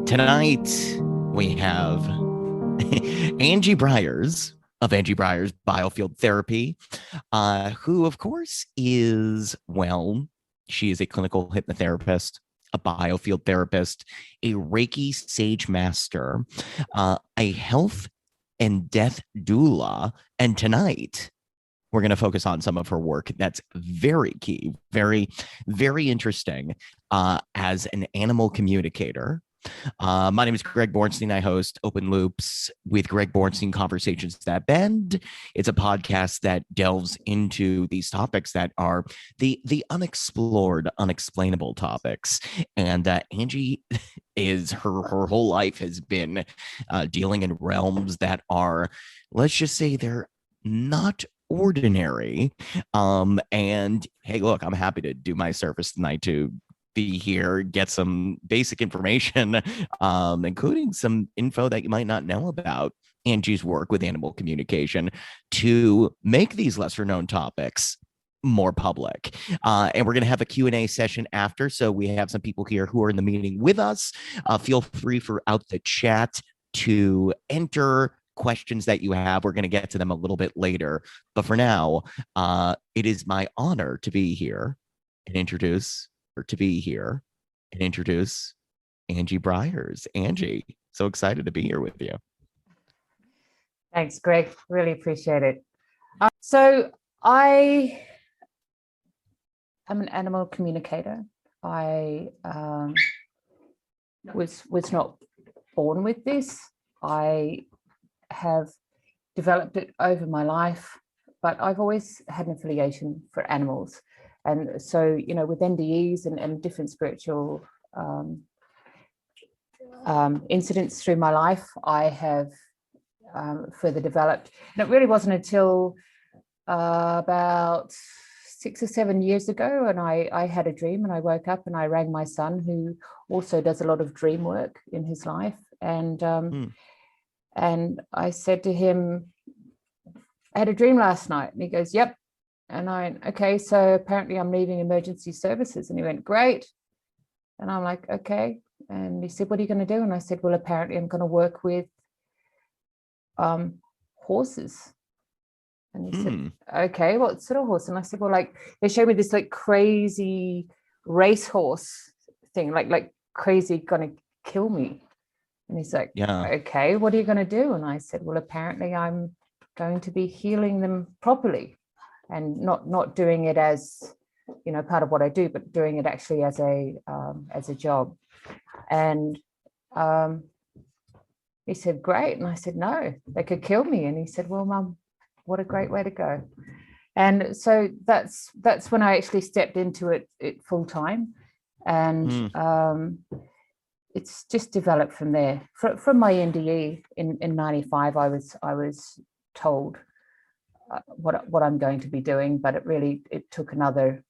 Tonight, we have Anjii Bryers of Anjii Bryers Biofield Therapy, who, of course, she is a clinical hypnotherapist, a biofield therapist, a Reiki Sage Master, a health and death doula. And tonight, we're going to focus on some of her work that's very key, very, very interesting as an animal communicator. My name is Greg Bornstein. I host Open Loops with Greg Bornstein, Conversations That Bend. It's a podcast that delves into these topics that are the unexplored, unexplainable topics. And Anjii is her whole life has been dealing in realms that are, let's just say, they're not ordinary. And hey, look, I'm happy to do my service tonight to be here, get some basic information, including some info that you might not know about Anjii's work with animal communication to make these lesser known topics more public. And we're going to have a Q&A session after. So we have some people here who are in the meeting with us. Feel free throughout the chat to enter questions that you have. We're going to get to them a little bit later. But for now, it is my honor to be here and introduce Anjii Bryers. Anjii, so excited to be here with you. Thanks, Greg. Really appreciate it. So I am an animal communicator. I was not born with this. I have developed it over my life, but I've always had an affiliation for animals. And so, you know, with NDEs and different spiritual incidents through my life, I have further developed. And it really wasn't until about 6 or 7 years ago, and I had a dream, and I woke up and I rang my son, who also does a lot of dream work in his life. And I said to him, I had a dream last night. And he goes, yep. And I went, okay, so apparently I'm leaving emergency services. And he went, great. And I'm like, okay. And he said, what are you going to do? And I said, well, apparently I'm going to work with horses. And he said, okay, what sort of horse? And I said, well, like, they showed me this like crazy racehorse thing, like crazy going to kill me. And he's like, yeah, okay, what are you going to do? And I said, well, apparently I'm going to be healing them properly, and not doing it as, you know, part of what I do, but doing it actually as a job. And he said, great. And I said, no, they could kill me. And he said, well, Mum, what a great way to go. And so that's when I actually stepped into it full time. And it's just developed from there. From my NDE in 95, I was told what I'm going to be doing, but it took another,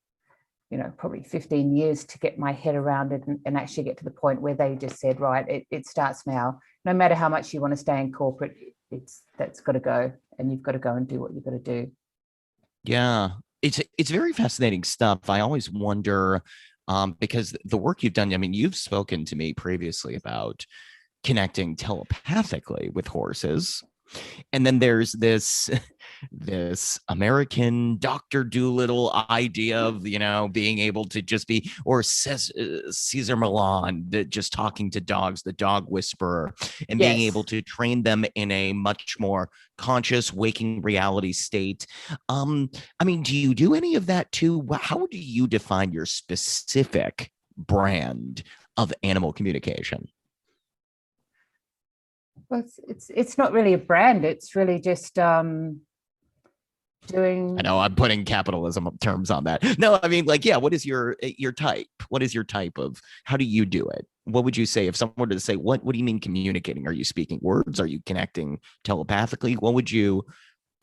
you know, probably 15 years to get my head around it and actually get to the point where they just said, right, it starts now. No matter how much you want to stay in corporate, that's got to go, and you've got to go and do what you've got to do. Yeah, it's very fascinating stuff. I always wonder, because the work you've done, I mean, you've spoken to me previously about connecting telepathically with horses. And then there's this American Dr. Doolittle idea of, you know, being able to just be, or Cesar Millan, just talking to dogs, the dog whisperer, and being able to train them in a much more conscious waking reality state. I mean, do you do any of that too? How do you define your specific brand of animal communication? Well, it's not really a brand. It's really just doing. I know I'm putting capitalism terms on that. No, I mean, like, yeah. What is your type? What is your type of? How do you do it? What would you say if someone were to say, what do you mean communicating? Are you speaking words? Are you connecting telepathically? What would you?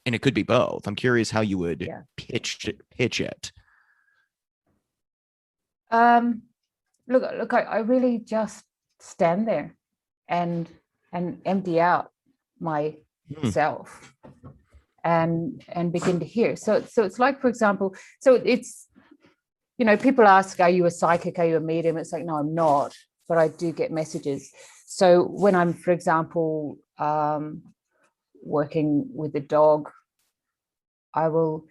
And it could be both. I'm curious how you would pitch it. Look, I really just stand there and empty out myself and begin to hear. So it's like, for example, so it's, you know, people ask, are you a psychic? Are you a medium? It's like, no, I'm not. but I do get messages. So when I'm, for example, working with a dog, I'll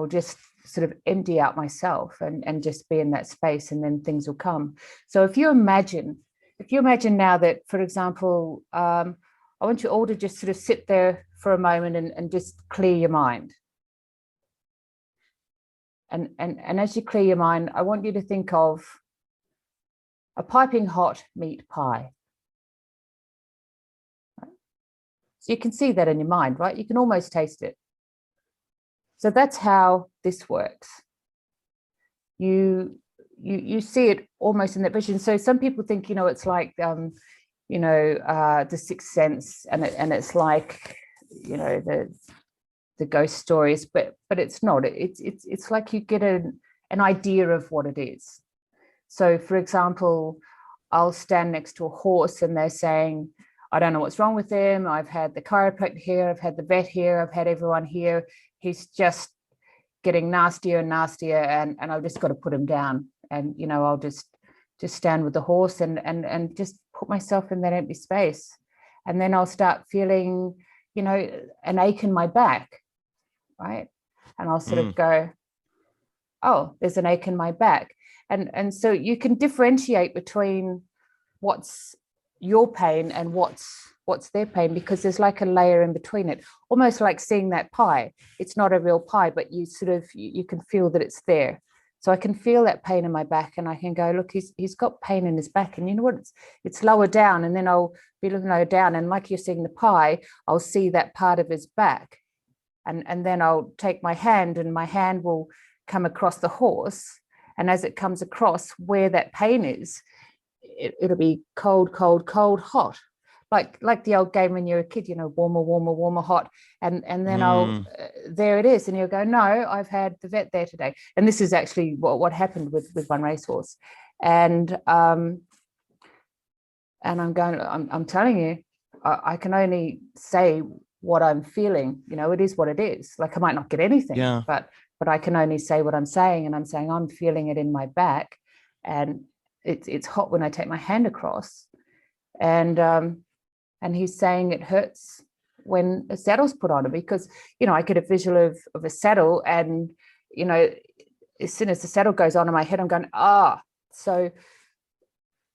just sort of empty out myself and just be in that space, and then things will come. So if you imagine now that, for example, I want you all to just sort of sit there for a moment and just clear your mind. And as you clear your mind, I want you to think of a piping hot meat pie. So you can see that in your mind, right? You can almost taste it. So that's how this works. You see it almost in that vision. So some people think, it's like, the Sixth Sense, and it's like, the ghost stories, but it's not. It's like you get an idea of what it is. So, for example, I'll stand next to a horse and they're saying, I don't know what's wrong with him. I've had the chiropractor here. I've had the vet here. I've had everyone here. He's just getting nastier and nastier, and I've just got to put him down. And, I'll just stand with the horse and just put myself in that empty space. And then I'll start feeling, an ache in my back, right? And I'll sort of go, oh, there's an ache in my back. And so you can differentiate between what's your pain and what's their pain, because there's like a layer in between it, almost like seeing that pie. It's not a real pie, but you can feel that it's there. So I can feel that pain in my back, and I can go, look, he's got pain in his back, and you know what, it's lower down. And then I'll be looking lower down, and like you're seeing the pie, I'll see that part of his back, and then I'll take my hand, and my hand will come across the horse, and as it comes across where that pain is, it'll be cold, cold, cold, hot, like the old game when you're a kid, warmer, warmer, warmer, hot, and then I'll there it is, and you'll go, no, I've had the vet there today. And this is actually what happened with one racehorse, and I'm telling you, I can only say what I'm feeling. It is what it is. Like, I might not get anything, Yeah. but I can only say what I'm saying, and I'm saying I'm feeling it in my back, and it's hot when I take my hand across, and he's saying it hurts when a saddle's put on it, because I get a visual of a saddle, and as soon as the saddle goes on in my head, I'm going, so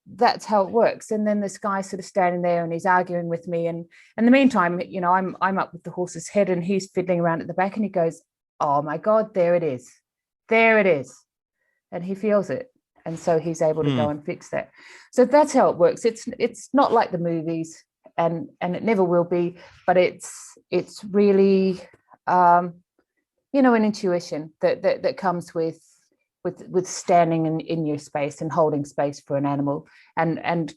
that's how it works. And then this guy sort of standing there, and he's arguing with me, and in the meantime, I'm up with the horse's head, and he's fiddling around at the back, and he goes, oh my God, there it is, and he feels it, and so he's able to go and fix that. So that's how it works. It's not like the movies, and it never will be, but it's really an intuition that comes with standing in your space and holding space for an animal, and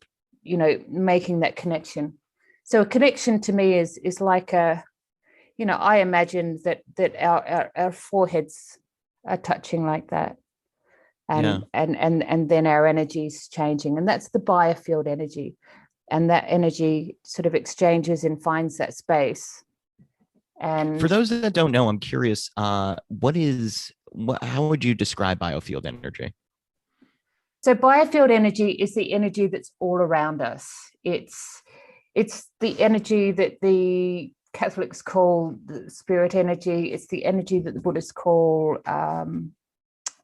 making that connection. So a connection to me is like I imagine that our foreheads are touching like that, and then our energy's changing, and that's the biofield energy, and that energy sort of exchanges and finds that space. And for those that don't know, I'm curious, how would you describe biofield energy? So biofield energy is the energy that's all around us. It's the energy that the Catholics call the spirit energy. It's the energy that the Buddhists call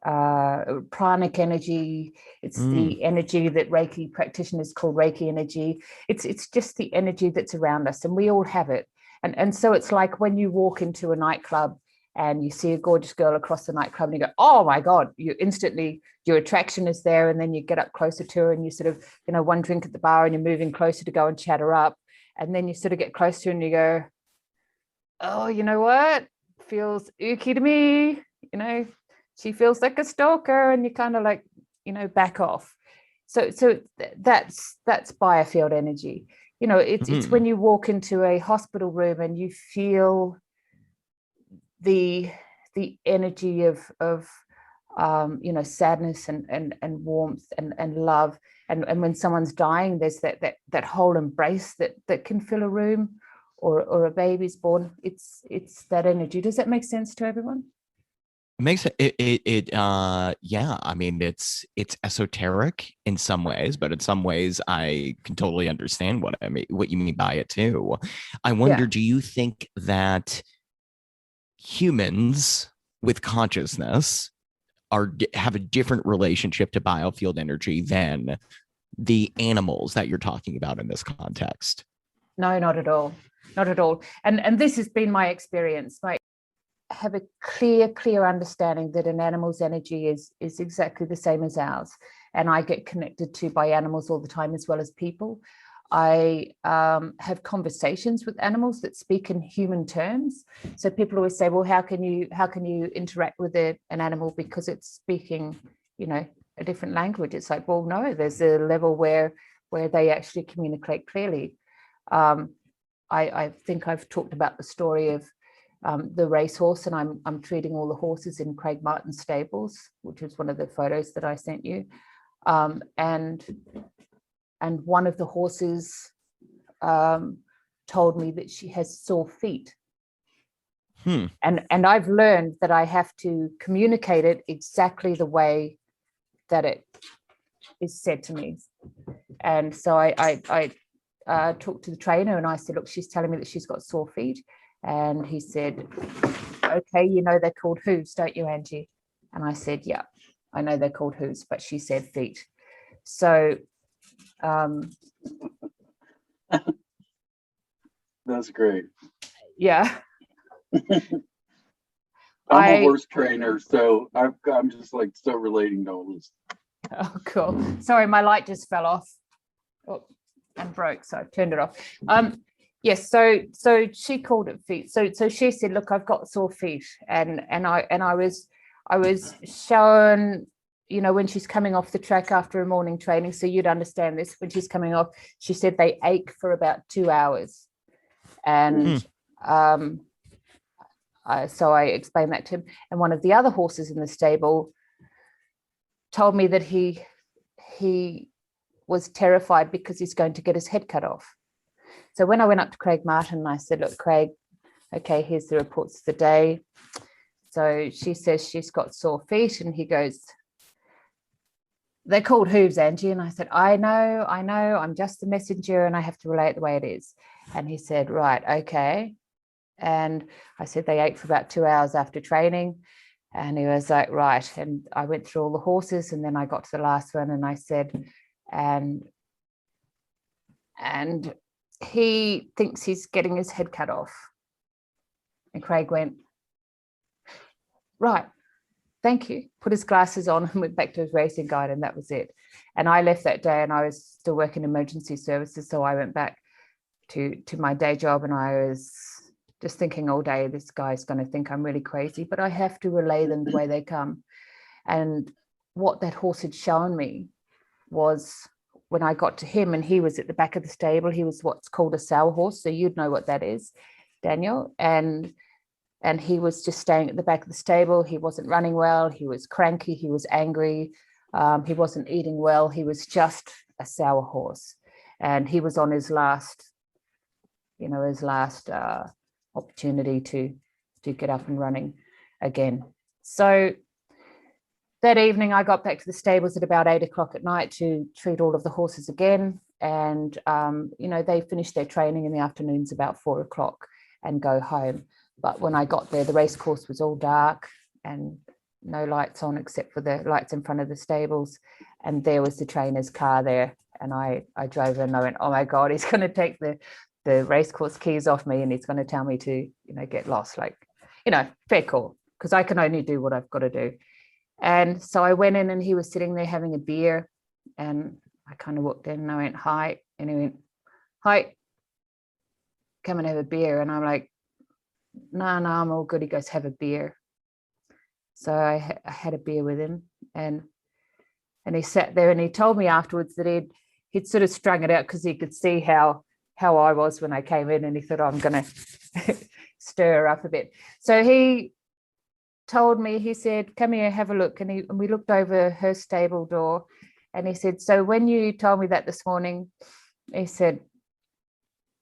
pranic energy. It's the energy that Reiki practitioners call Reiki energy. It's just the energy that's around us, and we all have it. And so it's like when you walk into a nightclub and you see a gorgeous girl across the nightclub, and you go, oh my God, you instantly, your attraction is there. And then you get up closer to her, and you sort of, one drink at the bar, and you're moving closer to go and chat her up. And then you sort of get closer, and you go, oh, you know what? Feels ooky to me. She feels like a stalker, and you kind of like, back off. So that's biofield energy. It's when you walk into a hospital room and you feel the energy of sadness and warmth and love, and when someone's dying, there's that whole embrace that can fill a room, or a baby's born. It's that energy. Does that make sense to everyone? It makes yeah, I mean it's esoteric in some ways, but in some ways I can totally understand what you mean by it too. I wonder, Yeah. do you think that humans with consciousness have a different relationship to biofield energy than the animals that you're talking about in this context? No, not at all. Not at all. And this has been my experience. I have a clear understanding that an animal's energy is exactly the same as ours. And I get connected to by animals all the time, as well as people. I have conversations with animals that speak in human terms. So people always say, well, how can you interact with an animal because it's speaking, a different language? It's like, well, no, there's a level where they actually communicate clearly. I think I've talked about the story of the racehorse, and I'm treating all the horses in Craig Martin's stables, which is one of the photos that I sent you. And one of the horses told me that she has sore feet. And I've learned that I have to communicate it exactly the way that it is said to me. And so I talked to the trainer and I said, look, she's telling me that she's got sore feet. And he said, okay, they're called hooves, don't you, Anjii? And I said, yeah, I know they're called hooves, but she said feet. So that's great. Yeah. I'm a horse trainer, so I'm just like so relating to all this. Oh, cool. Sorry, my light just fell off and broke, so I turned it off. Yes, so she called it feet. So she said, look, I've got sore feet, and I was shown, when she's coming off the track after a morning training, so you'd understand this, when she's coming off, she said they ache for about 2 hours. And so I explained that to him. And one of the other horses in the stable told me that he was terrified because he's going to get his head cut off. So when I went up to Craig Martin, I said, look, Craig, okay, here's the reports of the day. So she says she's got sore feet, and he goes, they're called hooves, Anjii. And I said, I know, I'm just the messenger and I have to relay it the way it is. And he said, right, okay. And I said, they ate for about 2 hours after training. And he was like, right. And I went through all the horses, and then I got to the last one and I said, and he thinks he's getting his head cut off. And Craig went, right, thank you, put his glasses on and went back to his racing guide, and that was it. And I left that day, and I was still working emergency services, so I went back to my day job, and I was just thinking all day, this guy's going to think I'm really crazy, but I have to relay them the way they come. And what that horse had shown me was, when I got to him and he was at the back of the stable, he was what's called a sour horse, so you'd know what that is, Daniel. And he was just staying at the back of the stable. He wasn't running well. He was cranky. He was angry. He wasn't eating well. He was just a sour horse. And he was on his last opportunity to get up and running again. So that evening, I got back to the stables at about 8 o'clock at night to treat all of the horses again. And, they finished their training in the afternoons about 4 o'clock and go home. But when I got there, the race course was all dark and no lights on except for the lights in front of the stables. And there was the trainer's car there. And I drove in and I went, oh my God, he's going to take the race course keys off me and he's going to tell me to, get lost. Like, fair call, because I can only do what I've got to do. And so I went in and he was sitting there having a beer, and I kind of walked in and I went, hi. And he went, hi, come and have a beer. And I'm like, no, I'm all good. He goes, have a beer. So I had a beer with him, and he sat there and he told me afterwards that he'd sort of strung it out because he could see how I was when I came in, and he thought, oh, I'm going to stir her up a bit. So he told me, he said, come here, have a look. And we looked over her stable door, and he said, so when you told me that this morning, he said,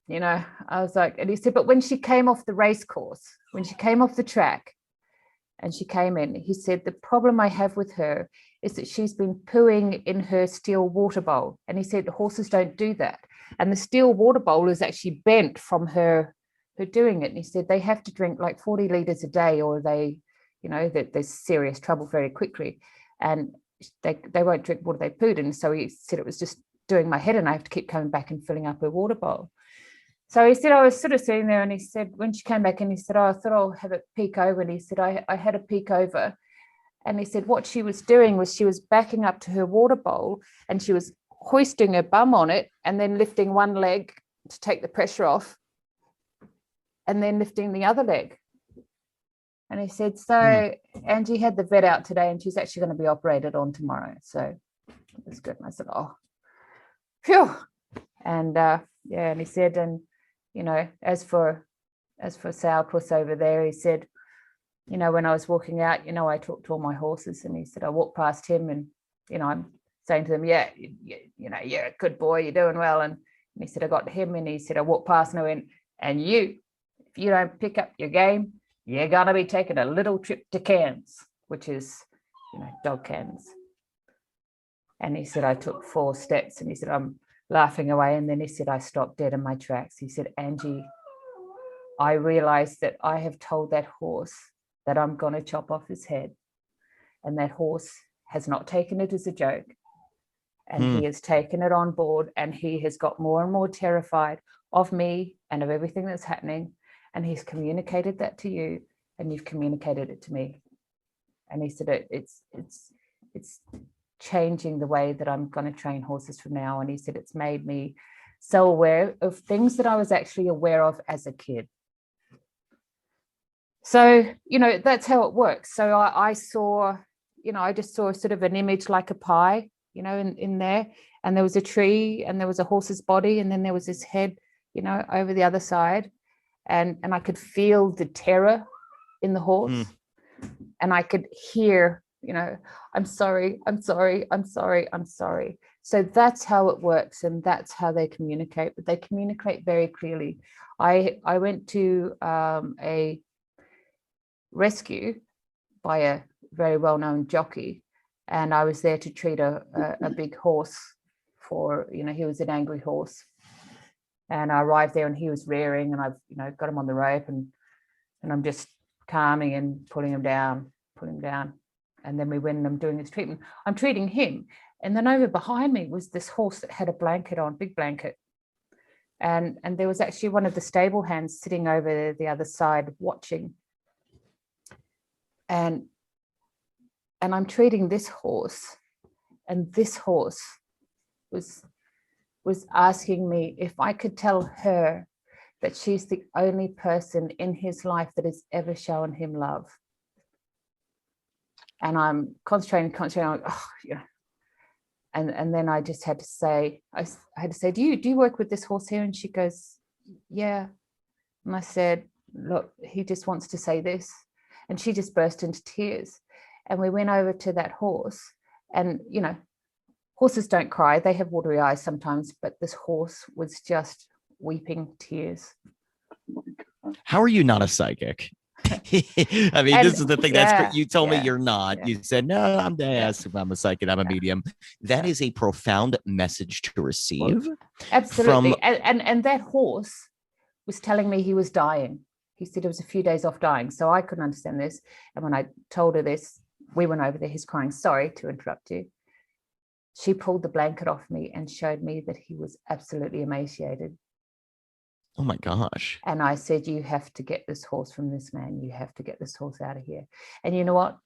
I was like, and he said, but when she came off the race course, when she came off the track and she came in. He said, the problem I have with her is that she's been pooing in her steel water bowl. And he said, horses don't do that. And the steel water bowl is actually bent from her doing it. And he said, they have to drink like 40 liters a day, or they, that there's serious trouble very quickly. And they won't drink water they pooed in. So he said it was just doing my head, and I have to keep coming back and filling up her water bowl. So he said, I was sort of sitting there, and he said, when she came back in, he said, I thought I'll have a peek over. And he said, I had a peek over. And he said, what she was doing was she was backing up to her water bowl, and she was hoisting her bum on it, and then lifting one leg to take the pressure off, and then lifting the other leg. And he said, so Anjii had the vet out today, and she's actually going to be operated on tomorrow. So it was good. And I said, oh, phew. And and he said, and as for Sourpuss over there, he said, when I was walking out, I talked to all my horses, and he said, I walked past him, and I'm saying to them, yeah, you're a good boy, you're doing well. And he said, I got to him, and he said, I walked past, and I went, and if you don't pick up your game, you're gonna be taking a little trip to Cairns, which is dog Cairns. And he said, I took 4 steps, and he said, I'm laughing away. And then he said, I stopped dead in my tracks. He said, Anjii, I realized that I have told that horse that I'm going to chop off his head. And that horse has not taken it as a joke. And he has taken it on board, and he has got more and more terrified of me and of everything that's happening. And he's communicated that to you, and you've communicated it to me. And he said, it's changing the way that I'm going to train horses from now. And he said, it's made me so aware of things that I was actually aware of as a kid. So, that's how it works. So I saw, I just saw sort of an image like a pie, in there. And there was a tree, and there was a horse's body, and then there was his head, over the other side. And I could feel the terror in the horse. And I could hear, I'm sorry, I'm sorry, I'm sorry, I'm sorry. So that's how it works, and that's how they communicate. But they communicate very clearly. I went to a rescue by a very well-known jockey, and I was there to treat a big horse for, he was an angry horse. And I arrived there, and he was rearing, and I've got him on the rope, and I'm just calming and pulling him down. And then when I'm doing his treatment, I'm treating him. And then over behind me was this horse that had a blanket on, big blanket. And there was actually one of the stable hands sitting over the other side watching. And I'm treating this horse, and this horse was asking me if I could tell her that she's the only person in his life that has ever shown him love. And I'm concentrating, like, oh, yeah. And then I just had to say, I had to say, do you work with this horse here? And she goes, yeah. And I said, look, he just wants to say this. And she just burst into tears. And we went over to that horse, and, horses don't cry. They have watery eyes sometimes, but this horse was just weeping tears. How are you not a psychic? I mean, this is the thing. That's you told me you're not. Yeah. You said, no, I'm I'm a psychic. I'm a medium. That is a profound message to receive. Absolutely. And that horse was telling me he was dying. He said it was a few days off dying. So I couldn't understand this. And when I told her this, we went over there. He's crying. Sorry to interrupt you. She pulled the blanket off me and showed me that he was absolutely emaciated. Oh my gosh. And I said, you have to get this horse from this man. You have to get this horse out of here. And you know what?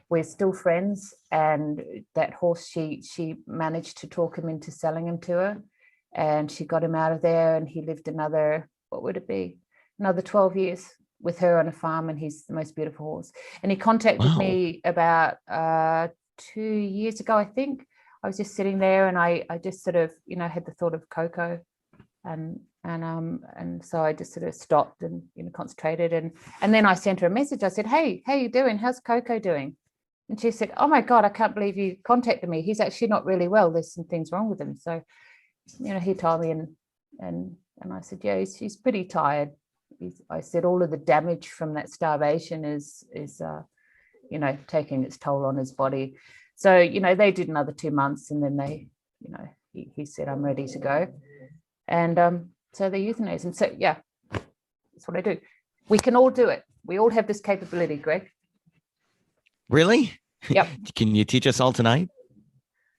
We're still friends. And that horse, she managed to talk him into selling him to her. And she got him out of there, and he lived another, what would it be? Another 12 years with her on a farm, and he's the most beautiful horse. And he contacted me about 2 years ago, I think. I was just sitting there, and I just sort of, had the thought of Coco, and so I just sort of stopped and concentrated, and then I sent her a message. I said, hey, how you doing? How's Coco doing? And she said, oh my God, I can't believe you contacted me. He's actually not really well. There's some things wrong with him. So, he told me, and I said, yeah, he's pretty tired. I said all of the damage from that starvation is you know, taking its toll on his body. So, you know, they did another 2 months, and then they, you know, he said, I'm ready to go. And so they euthanized. And so, yeah, that's what I do. We can all do it. We all have this capability, Greg. Really? Yep. Can you teach us all tonight?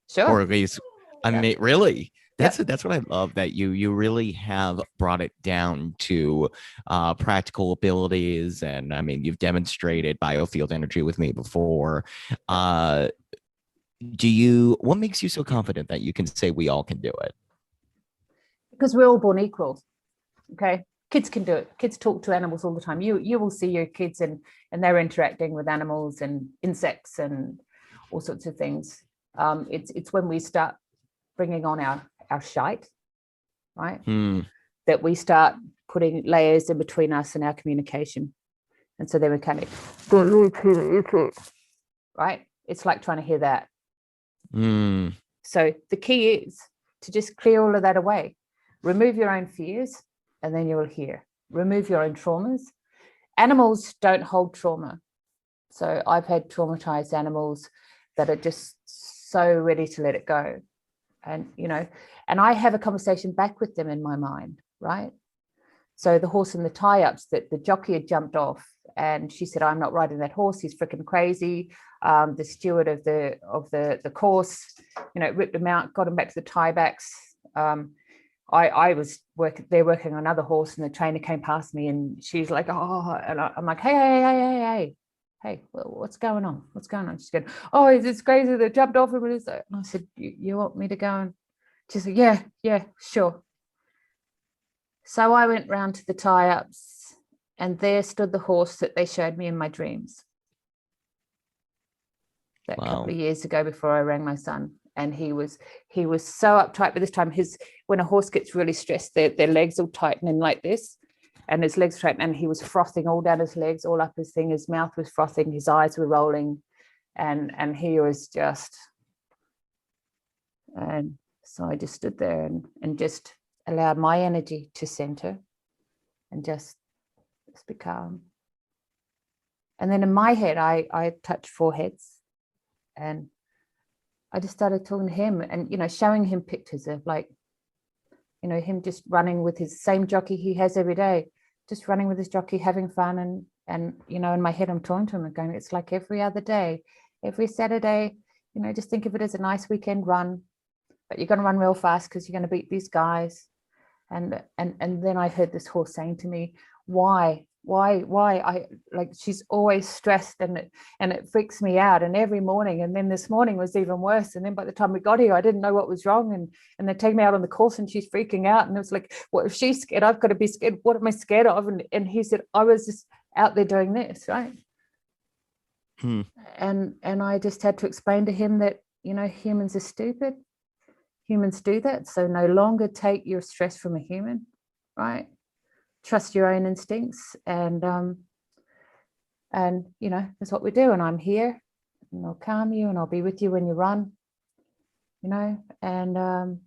Sure. Or at least, I mean, really? Yep. That's what I love, that you really have brought it down to practical abilities. And I mean, you've demonstrated biofield energy with me before. What makes you so confident that you can say we all can do it? Because we're all born equal. Okay. Kids can do it. Kids talk to animals all the time. You will see your kids and they're interacting with animals and insects and all sorts of things. It's when we start bringing on our shite, right? That we start putting layers in between us and our communication. And so then we kind of, right? It's like trying to hear that. So the key is to just clear all of that away. Remove your own fears, and then you will hear. Remove your own traumas. Animals don't hold trauma. So I've had traumatized animals that are just so ready to let it go. And, you know, and I have a conversation back with them in my mind, right? So the horse in the tie-ups, that the jockey had jumped off, and she said, I'm not riding that horse, he's freaking crazy. The steward of the course, you know, ripped him out, got him back to the tiebacks. I was they're working on another horse, and the trainer came past me, and she's like, oh, and I'm like, hey, well, what's going on? What's going on? She's going, oh, it's crazy, they jumped off him. And I said, you want me to go? And she said, yeah, sure. So I went round to the tie-ups, and there stood the horse that they showed me in my dreams. That couple of years ago, before I rang my son. And he was so uptight, but this time when a horse gets really stressed, their legs will tighten in like this, and his legs tighten, and he was frothing all down his legs, all up his thing. His mouth was frothing, his eyes were rolling, and he was just, and so I just stood there and just allowed my energy to center and just be calm. And then in my head, I touched foreheads, and I just started talking to him and, you know, showing him pictures of, like, you know, him just running with his same jockey he has every day, just running with his jockey, having fun. And, you know, in my head, I'm talking to him and going, it's like every other day, every Saturday, you know, just think of it as a nice weekend run, but you're going to run real fast because you're going to beat these guys. And then I heard this horse saying to me, why I, like, she's always stressed, and it freaks me out, and every morning, and then this morning was even worse, and then by the time we got here I didn't know what was wrong, and they take me out on the course and she's freaking out, and it was like, what if she's scared? I've got to be scared. What am I scared of? And he said, I was just out there doing this, right? And I just had to explain to him that, you know, humans are stupid, humans do that, so no longer take your stress from a human, right? Trust your own instincts, and you know, that's what we do. And I'm here, and I'll calm you, and I'll be with you when you run, you know. And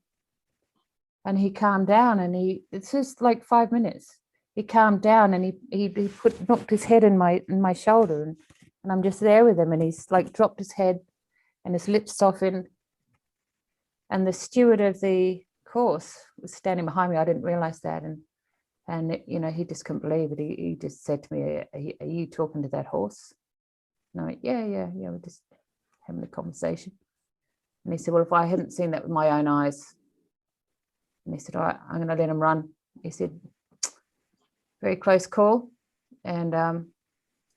he calmed down, and it's just like 5 minutes. He calmed down, and he knocked his head in my shoulder, and I'm just there with him, and he's like dropped his head, and his lips softened, and the steward of the course was standing behind me. I didn't realize that, and you know, he just couldn't believe it. He just said to me, are you talking to that horse? And I went, yeah, we're just having a conversation. And he said, well, if I hadn't seen that with my own eyes. And he said, all right, I'm going to let him run. He said, very close call. And I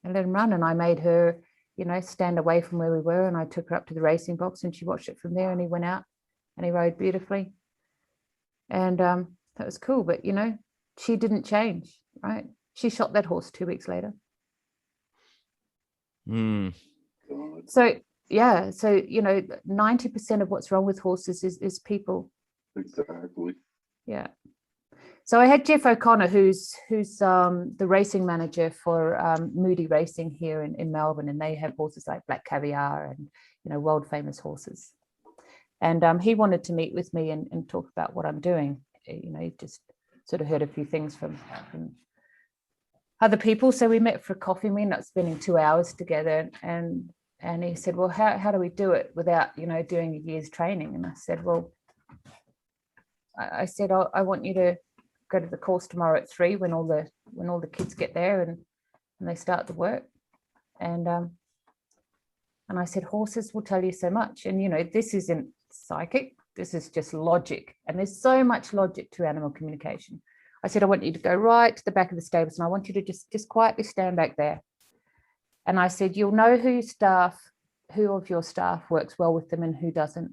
let him run, and I made her, you know, stand away from where we were, and I took her up to the racing box, and she watched it from there, and he went out and he rode beautifully. And that was cool. But, you know, she didn't change, right? She shot that horse 2 weeks later. So, yeah. So, you know, 90% of what's wrong with horses is people. Exactly. Yeah. So I had Jeff O'Connor, who's the racing manager for Moody Racing here in Melbourne, and they have horses like Black Caviar and, you know, world famous horses. And he wanted to meet with me and talk about what I'm doing. You know, he just sort of heard a few things from other people. So we met for coffee. We ended up spending 2 hours together, and he said, well, how do we do it without, you know, doing a year's training? And I said, well, I said, I want you to go to the course tomorrow at 3 when all the kids get there and they start the work. And I said, horses will tell you so much. And, you know, this isn't psychic. This is just logic. And there's so much logic to animal communication. I said, I want you to go right to the back of the stables, and I want you to just quietly stand back there. And I said, you'll know who of your staff works well with them and who doesn't.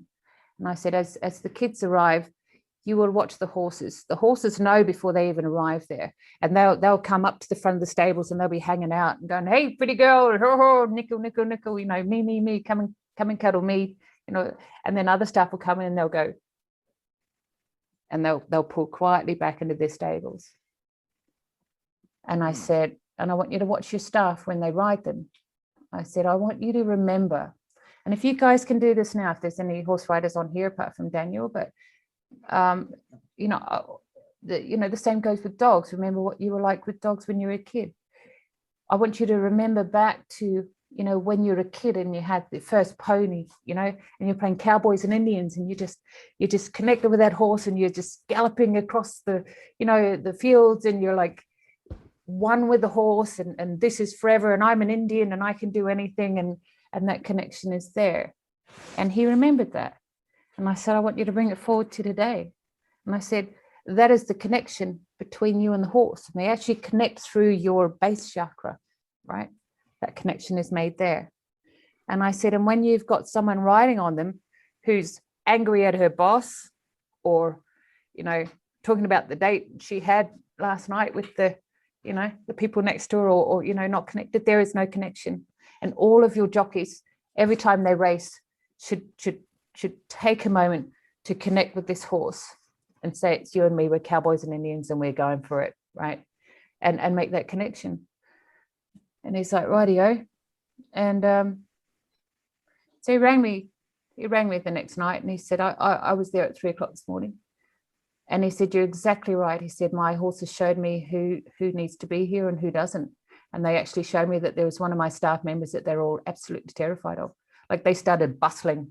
And I said, as the kids arrive, you will watch the horses. The horses know before they even arrive there. And they'll come up to the front of the stables and they'll be hanging out and going, hey, pretty girl, oh, nickel, nickel, nickel, you know, me, come and cuddle me, you know. And then other staff will come in and they'll go, and they'll pull quietly back into their stables. And I said, and I want you to watch your staff when they ride them. I said, I want you to remember, and if you guys can do this now, if there's any horse riders on here apart from Daniel, but you know, the same goes with dogs. Remember what you were like with dogs when you were a kid. I want you to remember back to, you know, when you were a kid and you had the first pony, you know, and you're playing cowboys and Indians, and you just connected with that horse, and you're just galloping across the, you know, the fields, and you're like one with the horse, and this is forever, and I'm an Indian and I can do anything, and that connection is there. And he remembered that. And I said, I want you to bring it forward to today. And I said, that is the connection between you and the horse. And they actually connect through your base chakra, right? That connection is made there. And I said, and when you've got someone riding on them who's angry at her boss, or, you know, talking about the date she had last night with the, you know, the people next door, or you know, not connected, there is no connection. And all of your jockeys, every time they race, should take a moment to connect with this horse and say, it's you and me, we're cowboys and Indians and we're going for it, right? And make that connection. And he's like, rightio. And so he rang me the next night, and he said, I was there at 3 o'clock this morning. And he said, you're exactly right. He said, my horses showed me who needs to be here and who doesn't. And they actually showed me that there was one of my staff members that they're all absolutely terrified of. Like, they started bustling.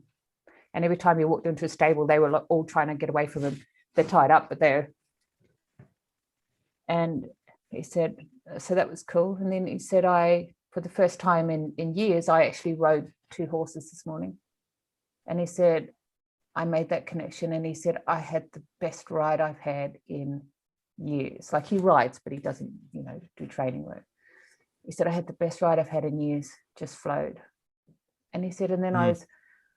And every time you walked into a stable, they were all trying to get away from him. They're tied up, but they're... And he said, so that was cool. And then he said, for the first time in years, I actually rode 2 horses this morning. And he said, I made that connection. And he said, I had the best ride I've had in years. Like, he rides, but he doesn't, you know, do training work. He said, I had the best ride I've had in years, just flowed. And he said, and then I was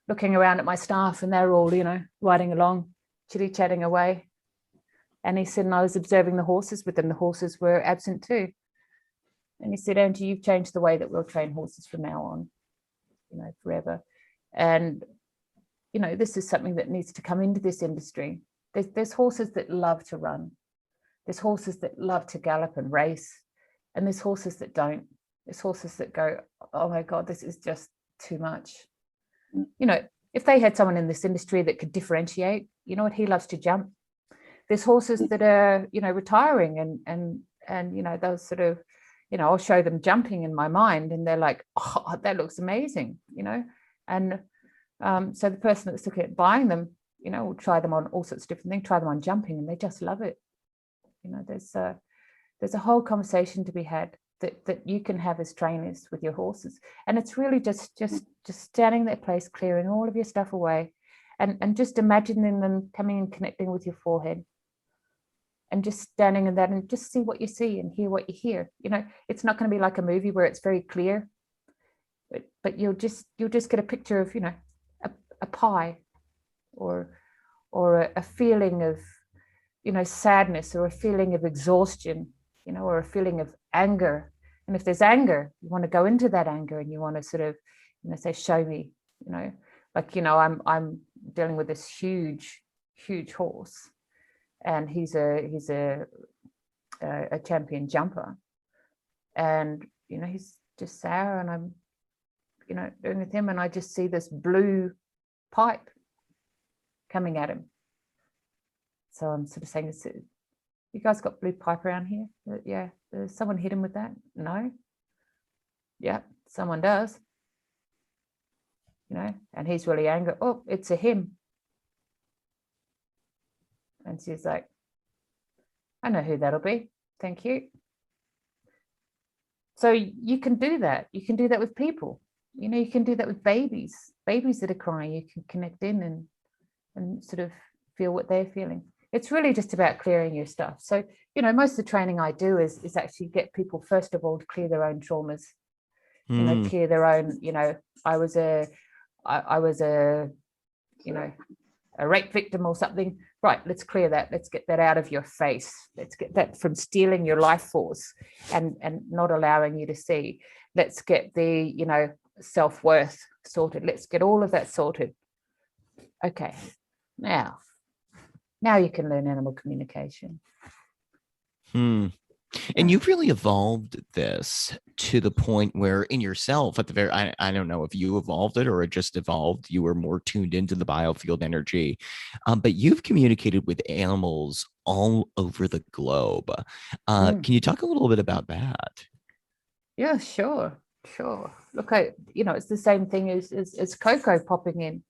looking around at my staff, and they're all, you know, riding along, chitty-chatting away. And he said, and I was observing the horses with them. The horses were absent too. And he said, Anjii, you've changed the way that we'll train horses from now on, you know, forever. And, you know, this is something that needs to come into this industry. There's horses that love to run. There's horses that love to gallop and race. And there's horses that don't. There's horses that go, oh my God, this is just too much. You know, if they had someone in this industry that could differentiate, you know what, he loves to jump. There's horses that are, you know, retiring and you know, those sort of, you know, I'll show them jumping in my mind, and they're like, oh, that looks amazing, you know. And so the person that's looking at buying them, you know, will try them on all sorts of different things, try them on jumping, and they just love it. You know, there's a whole conversation to be had that you can have as trainers with your horses. And it's really just standing in that place, clearing all of your stuff away, and just imagining them coming and connecting with your forehead, and just standing in that and just see what you see and hear what you hear. You know, it's not going to be like a movie where it's very clear, but you'll just get a picture of, you know, a pie, or a feeling of, you know, sadness, or a feeling of exhaustion, you know, or a feeling of anger. And if there's anger, you want to go into that anger, and you want to sort of, you know, say, show me, you know, like, you know, I'm dealing with this huge horse, and he's a champion jumper, and, you know, he's just sour, and I'm, you know, doing with him, and I just see this blue pipe coming at him. So I'm sort of saying, You guys got blue pipe around here? Yeah. Someone hit him with that? No. Yeah, someone does. You know, and he's really angry. Oh, it's a him. And she's like, I know who that'll be. Thank you. So you can do that. You can do that with people. You know, you can do that with babies that are crying. You can connect in and sort of feel what they're feeling. It's really just about clearing your stuff. So, you know, most of the training I do is actually get people, first of all, to clear their own traumas, you know, clear their own, you know, I was a, you know, a rape victim or something. Right, let's clear that. Let's get that out of your face. Let's get that from stealing your life force and not allowing you to see. Let's get the, you know, self-worth sorted. Let's get all of that sorted. Okay, now you can learn animal communication. And you've really evolved this to the point where in yourself at the very, I don't know if you evolved it or it just evolved, you were more tuned into the biofield energy, but you've communicated with animals all over the globe. Can you talk a little bit about that? Yeah, sure. Look, you know, it's the same thing as Coco popping in.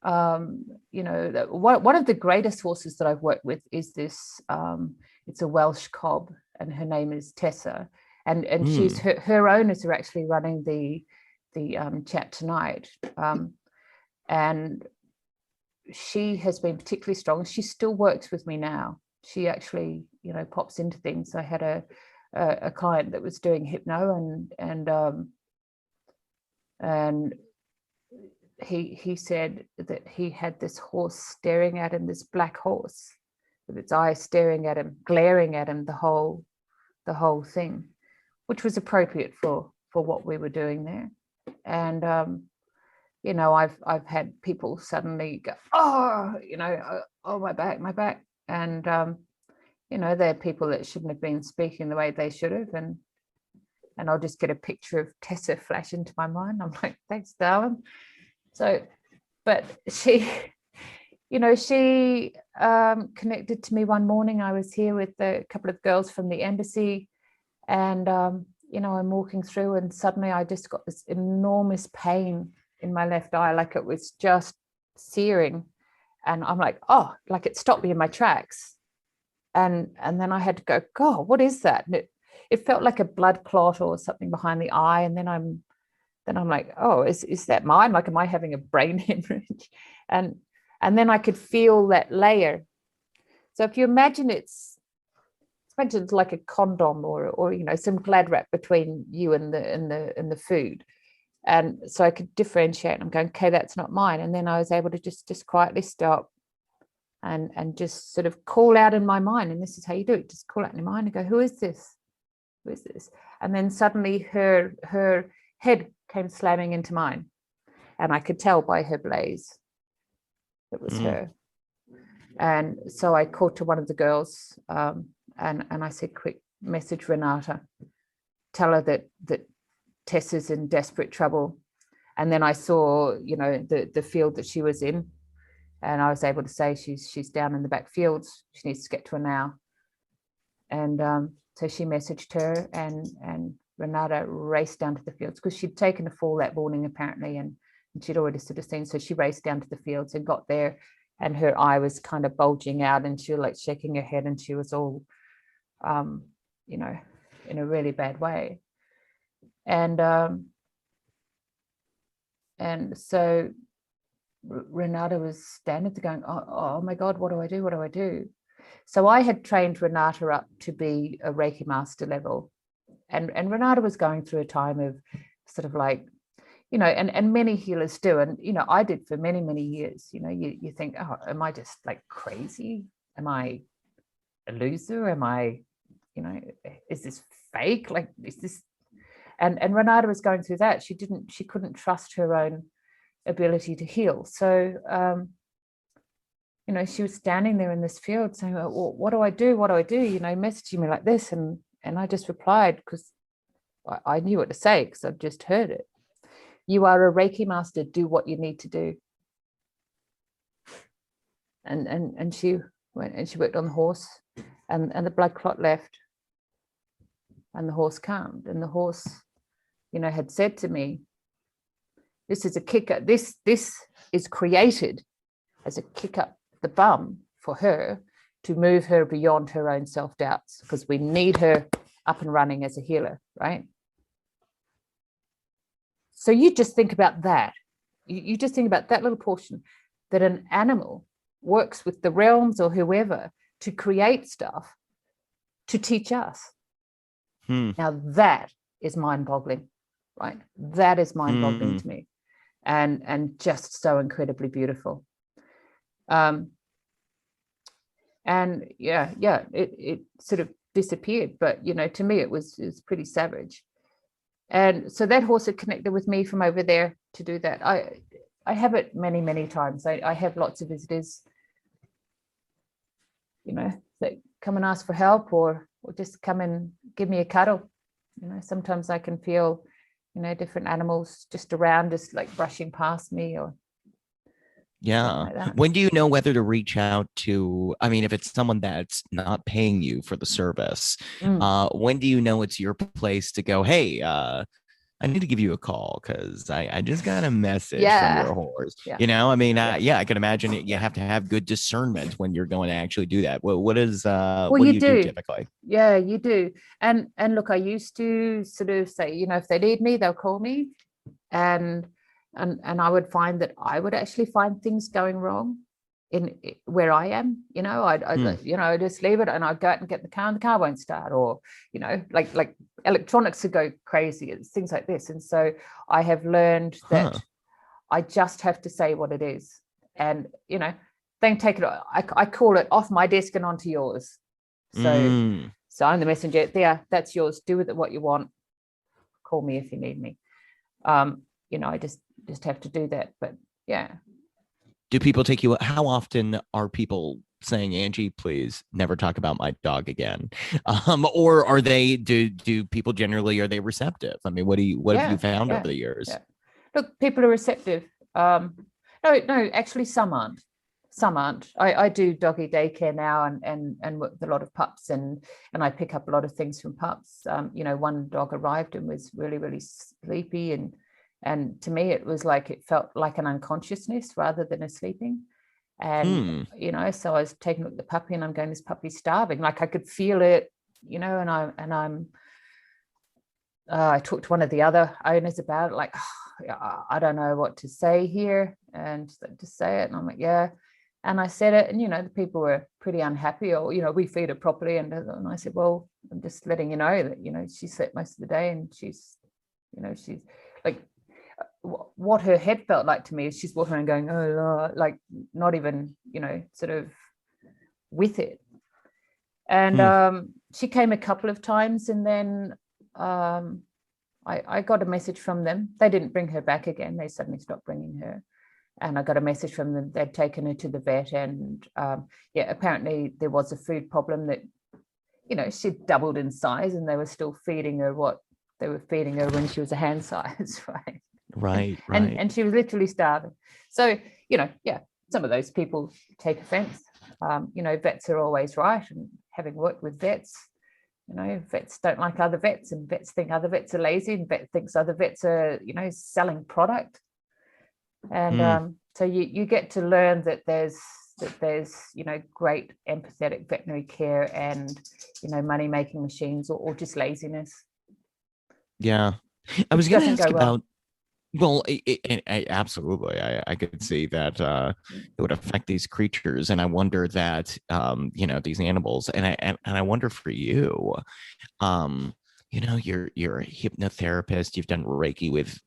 You know, one of the greatest horses that I've worked with is this, it's a Welsh cob, and her name is Tessa, and she's her owners are actually running the chat tonight, and she has been particularly strong. She still works with me now. She actually, you know, pops into things. I had a client that was doing hypno, and he said that he had this horse staring at him, this black horse with its eyes staring at him, glaring at him the whole thing, which was appropriate for what we were doing there. And you know, I've had people suddenly go, oh, you know, oh, my back, and you know, they're people that shouldn't have been speaking the way they should have, and I'll just get a picture of Tessa flash into my mind. I'm like, thanks, darling. So, but she, you know, she connected to me one morning. I was here with a couple of girls from the embassy, and you know, I'm walking through, and suddenly I just got this enormous pain in my left eye, like it was just searing, and I'm like, oh, like it stopped me in my tracks, and then I had to go, God, what is that? And it felt like a blood clot or something behind the eye, and then I'm like, oh, is that mine? Like, am I having a brain hemorrhage? And then I could feel that layer. So if you imagine it's like a condom or you know, some glad wrap between you and the food. And so I could differentiate. I'm going, okay, that's not mine. And then I was able to just quietly stop and just sort of call out in my mind. And this is how you do it. Just call out in your mind and go, who is this? Who is this? And then suddenly her head came slamming into mine, and I could tell by her blaze it was her. And so I called to one of the girls, and I said, quick, message Renata, tell her that Tessa's in desperate trouble. And then I saw, you know, the field that she was in, and I was able to say she's down in the back fields, she needs to get to her now. And so she messaged her, and Renata raced down to the fields because she'd taken a fall that morning apparently, and she'd already sort of seen. So she raced down to the fields and got there, and her eye was kind of bulging out, and she was like shaking her head, and she was all, you know, in a really bad way. And so Renata was standing there going, oh my God, what do I do? What do I do? So I had trained Renata up to be a Reiki master level. And Renata was going through a time of sort of like, you know, and many healers do. And, you know, I did for many, many years. You know, you think, oh, am I just like crazy? Am I a loser? Am I, you know, is this fake? Like, is this? And Renata was going through that. She couldn't trust her own ability to heal. So, you know, she was standing there in this field saying, well, what do I do? What do I do? You know, messaging me like this. And I just replied, because I knew what to say because I'd just heard it. You are a Reiki master. Do what you need to do. And she went and she worked on the horse, and the blood clot left, and the horse calmed. And the horse, had said to me, this is a kicker. This is created as a kick up the bum for her to move her beyond her own self-doubts, because we need her up and running as a healer, right? So you just think about that. You just think about that little portion, that an animal works with the realms or whoever to create stuff to teach us. Now that is mind-boggling, right? That is mind-boggling to me, and just so incredibly beautiful. And it sort of disappeared, but to me it was pretty savage. And so that horse had connected with me from over there to do that. I have it many times. I have lots of visitors, that come and ask for help, or just come and give me a cuddle. Sometimes I can feel, different animals just around, just like brushing past me, or like when do you know whether to reach out to, if it's someone that's not paying you for the service, when do you know it's your place to go, hey, I need to give you a call because I just got a message from your horse. I can imagine it. You have to have good discernment when you're going to actually do that. What do you do typically? Yeah, you do. And look, I used to sort of say, if they need me, they'll call me. And I would find that I would actually find things going wrong in where I am. I'd just leave it, and I'd go out and get the car, and the car won't start, or like electronics would go crazy. It's things like this. And so I have learned that I just have to say what it is, and then take it. I call it off my desk and onto yours. So so I'm the messenger. There, that's yours. Do with it what you want. Call me if you need me. I just have to do that. But yeah. Do people take you? How often are people saying, Anjii, please never talk about my dog again? Or are they? Do people generally, are they receptive? What have you found over the years? Yeah. Look, people are receptive. No, actually, some aren't. Some aren't. I do doggy daycare now, and work with a lot of pups, and I pick up a lot of things from pups. One dog arrived and was really, really sleepy, and to me, it was like, it felt like an unconsciousness rather than a sleeping. And, so I was taking a look at the puppy, and I'm going, this puppy's starving. Like I could feel it, I talked to one of the other owners about it, like, I don't know what to say here. And just say it. And I'm like, yeah. And I said it, and, the people were pretty unhappy, or, we feed her properly. And I said, well, I'm just letting you know that, she slept most of the day, and she's like, what her head felt like to me is she's walking around going, oh Lord, like not even sort of with it. And she came a couple of times, and then I got a message from them. They didn't bring her back again. They suddenly stopped bringing her, and I got a message from them. They'd taken her to the vet, and apparently there was a food problem that she'd doubled in size, and they were still feeding her what they were feeding her when she was a hand size, right? Right. And she was literally starving. So, some of those people take offense. Vets are always right. And having worked with vets, vets don't like other vets, and vets think other vets are lazy, and vet thinks other vets are, selling product. And so you get to learn that there's great empathetic veterinary care, and, money-making machines, or just laziness. Yeah. I was going to ask about, well, absolutely. I could see that it would affect these creatures, and I wonder that these animals, and I wonder for you, you're a hypnotherapist. You've done Reiki with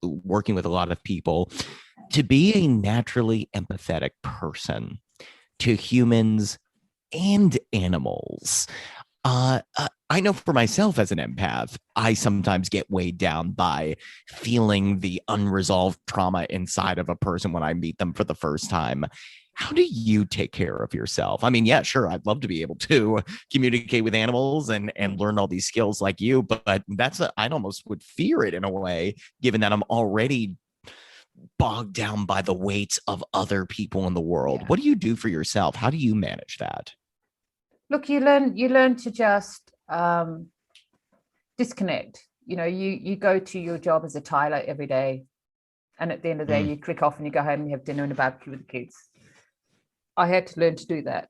working with a lot of people. To be a naturally empathetic person to humans and animals. I know for myself as an empath, I sometimes get weighed down by feeling the unresolved trauma inside of a person when I meet them for the first time. How do you take care of yourself? Yeah, sure, I'd love to be able to communicate with animals and learn all these skills like you, but I'd almost would fear it in a way, given that I'm already bogged down by the weights of other people in the world. Yeah. What do you do for yourself? How do you manage that? look, you learn to just disconnect. You go to your job as a tiler every day, and at the end of the day, you click off and you go home and you have dinner and a barbecue with the kids. I had to learn to do that.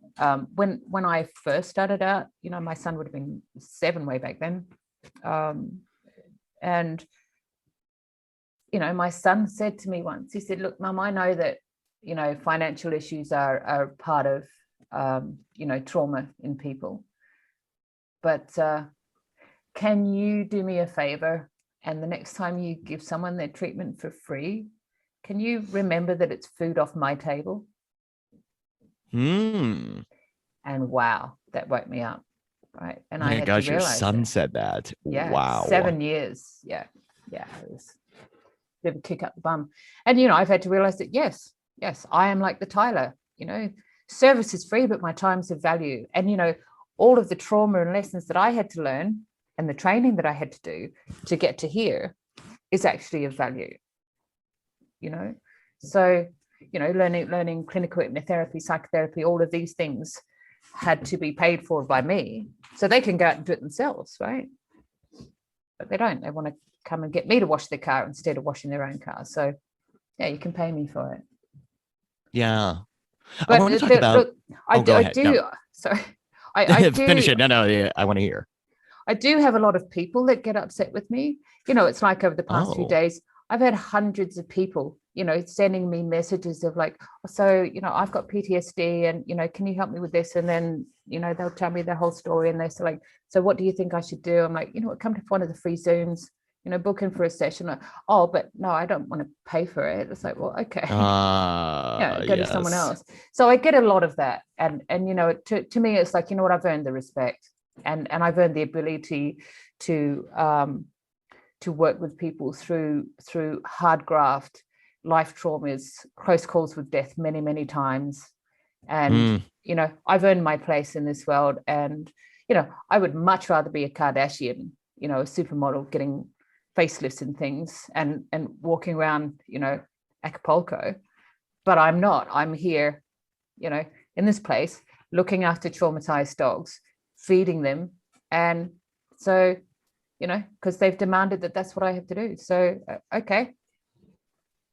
When I first started out, my son would have been 7 way back then. And, my son said to me once, he said, look, Mum, I know that, financial issues are part of, trauma in people. But can you do me a favor? And the next time you give someone their treatment for free, can you remember that it's food off my table? And wow, that woke me up. Right. And my I had gosh, to your realize son said that. Yeah, wow. 7 years. Yeah. It was a bit of a kick up the bum. And, I've had to realize that, yes, I am like the Tyler, service is free, but my time's of value. And, all of the trauma and lessons that I had to learn and the training that I had to do to get to here is actually of value, So, learning clinical hypnotherapy, psychotherapy, all of these things had to be paid for by me so they can go out and do it themselves, right? But they don't. They want to come and get me to wash their car instead of washing their own car. So, yeah, you can pay me for it. Yeah. But I want to talk about... Look, I do. No. Sorry. I do. Finish it. No, yeah, I want to hear. I do have a lot of people that get upset with me. It's like over the past few days, I've had hundreds of people, sending me messages of like, so, I've got PTSD and, can you help me with this? And then, they'll tell me their whole story and they're like, so what do you think I should do? I'm like, come to one of the free Zooms, book in for a session. Like, oh, but no, I don't want to pay for it. It's like, well, okay. Go to someone else. So I get a lot of that. And to me, it's like, what, I've earned the respect and I've earned the ability to work with people through hard graft, life traumas, close calls with death many, many times. And, I've earned my place in this world. And, I would much rather be a Kardashian, a supermodel getting facelifts and things and walking around, Acapulco. But I'm not. I'm here, in this place, looking after traumatized dogs, feeding them. And so, because they've demanded that that's what I have to do. So, okay.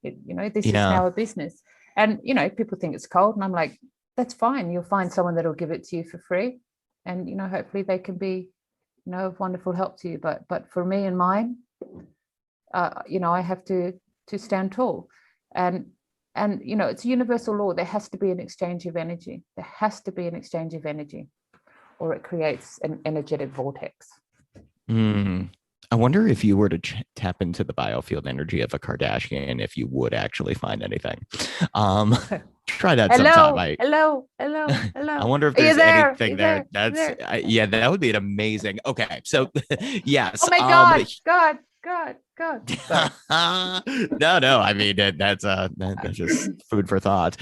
This is now a business. And, people think it's cold. And I'm like, that's fine. You'll find someone that'll give it to you for free. And, hopefully they can be, of wonderful help to you. But for me and mine, I have to stand tall. And it's a universal law. There has to be an exchange of energy. There has to be an exchange of energy, or it creates an energetic vortex. I wonder if you were to tap into the biofield energy of a Kardashian, if you would actually find anything. Try that sometime. Hello. I wonder if there's anything there. That would be an amazing. Okay, so yes. Oh my God. No. I mean, that's just food for thought.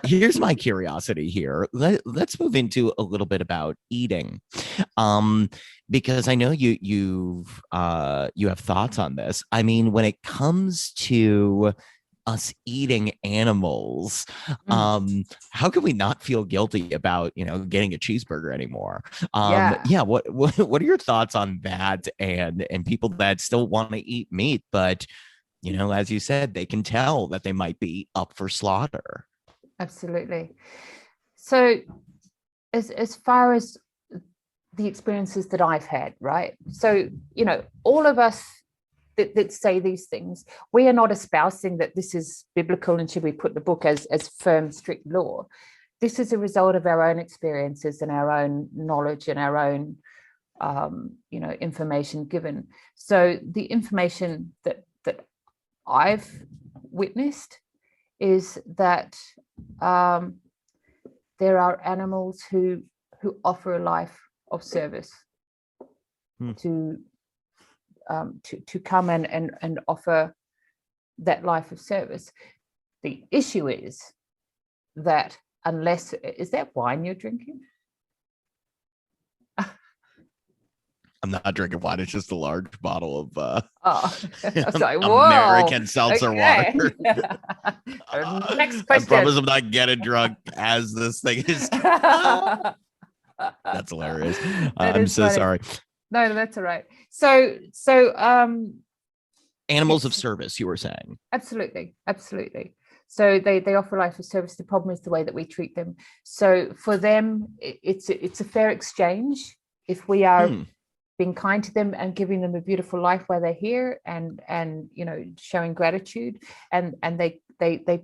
Here's my curiosity here. Let's move into a little bit about eating, because I know you have thoughts on this. I mean, when it comes to us eating animals, how can we not feel guilty about getting a cheeseburger anymore? What are your thoughts on that, and people that still want to eat meat, but as you said, they can tell that they might be up for slaughter? Absolutely. So as far as the experiences that I've had, right, so all of us that say these things, we are not espousing that this is biblical and should we put the book as firm, strict law. This is a result of our own experiences and our own knowledge and our own information given. So the information that I've witnessed is that there are animals who offer a life of service to come and offer that life of service. The issue is that is that wine you're drinking? I'm not drinking wine. It's just a large bottle of like, American seltzer water. Next question. I promise I'm not getting drunk as this thing is. That's hilarious. That I'm is so funny. sorry. No, that's all right. So Animals of yes, service, you were saying. absolutely. So they offer life of service. The problem is the way that we treat them. So for them, it's a fair exchange if we are being kind to them and giving them a beautiful life while they're here, and showing gratitude, and they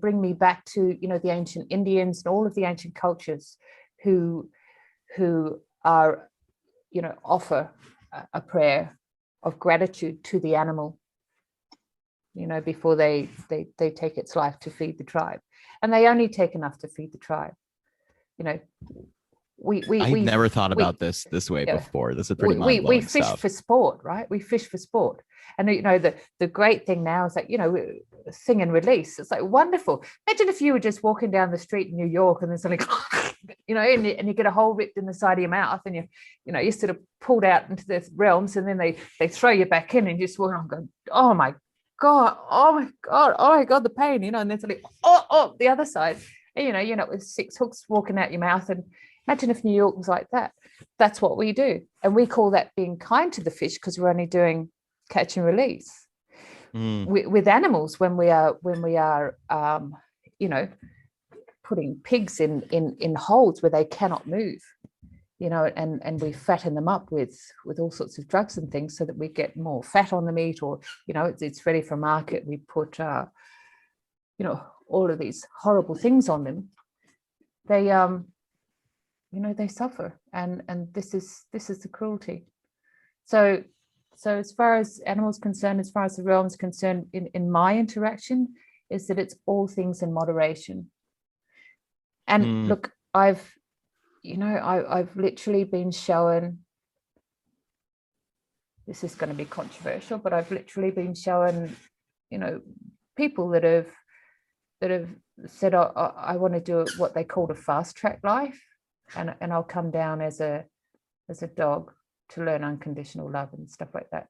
bring me back to the ancient Indians and all of the ancient cultures who are offer a prayer of gratitude to the animal before they take its life to feed the tribe, and they only take enough to feed the tribe. I've never thought about this way before. This is pretty mind-blowing we fish stuff. for sport, right? We fish for sport. And the great thing now is that sing and release. It's like wonderful. Imagine if you were just walking down the street in New York and there's something and you get a hole ripped in the side of your mouth, and you're sort of pulled out into the realms, and then they throw you back in, and you just walk on going, oh my God, the pain, and then suddenly the other side, and with 6 hooks walking out your mouth. And imagine if New York was like that. That's what we do. And we call that being kind to the fish, because we're only doing catch and release. With animals, when we are putting pigs in holes where they cannot move, and we fatten them up with all sorts of drugs and things so that we get more fat on the meat, or it's ready for market. We put all of these horrible things on them. They they suffer, and this is the cruelty. So as far as animals concerned, as far as the realm is concerned, in my interaction, is that it's all things in moderation. And look, I've literally been shown, this is going to be controversial, but I've literally been shown people that have said, I want to do what they called a fast track life, and I'll come down as a dog to learn unconditional love and stuff like that.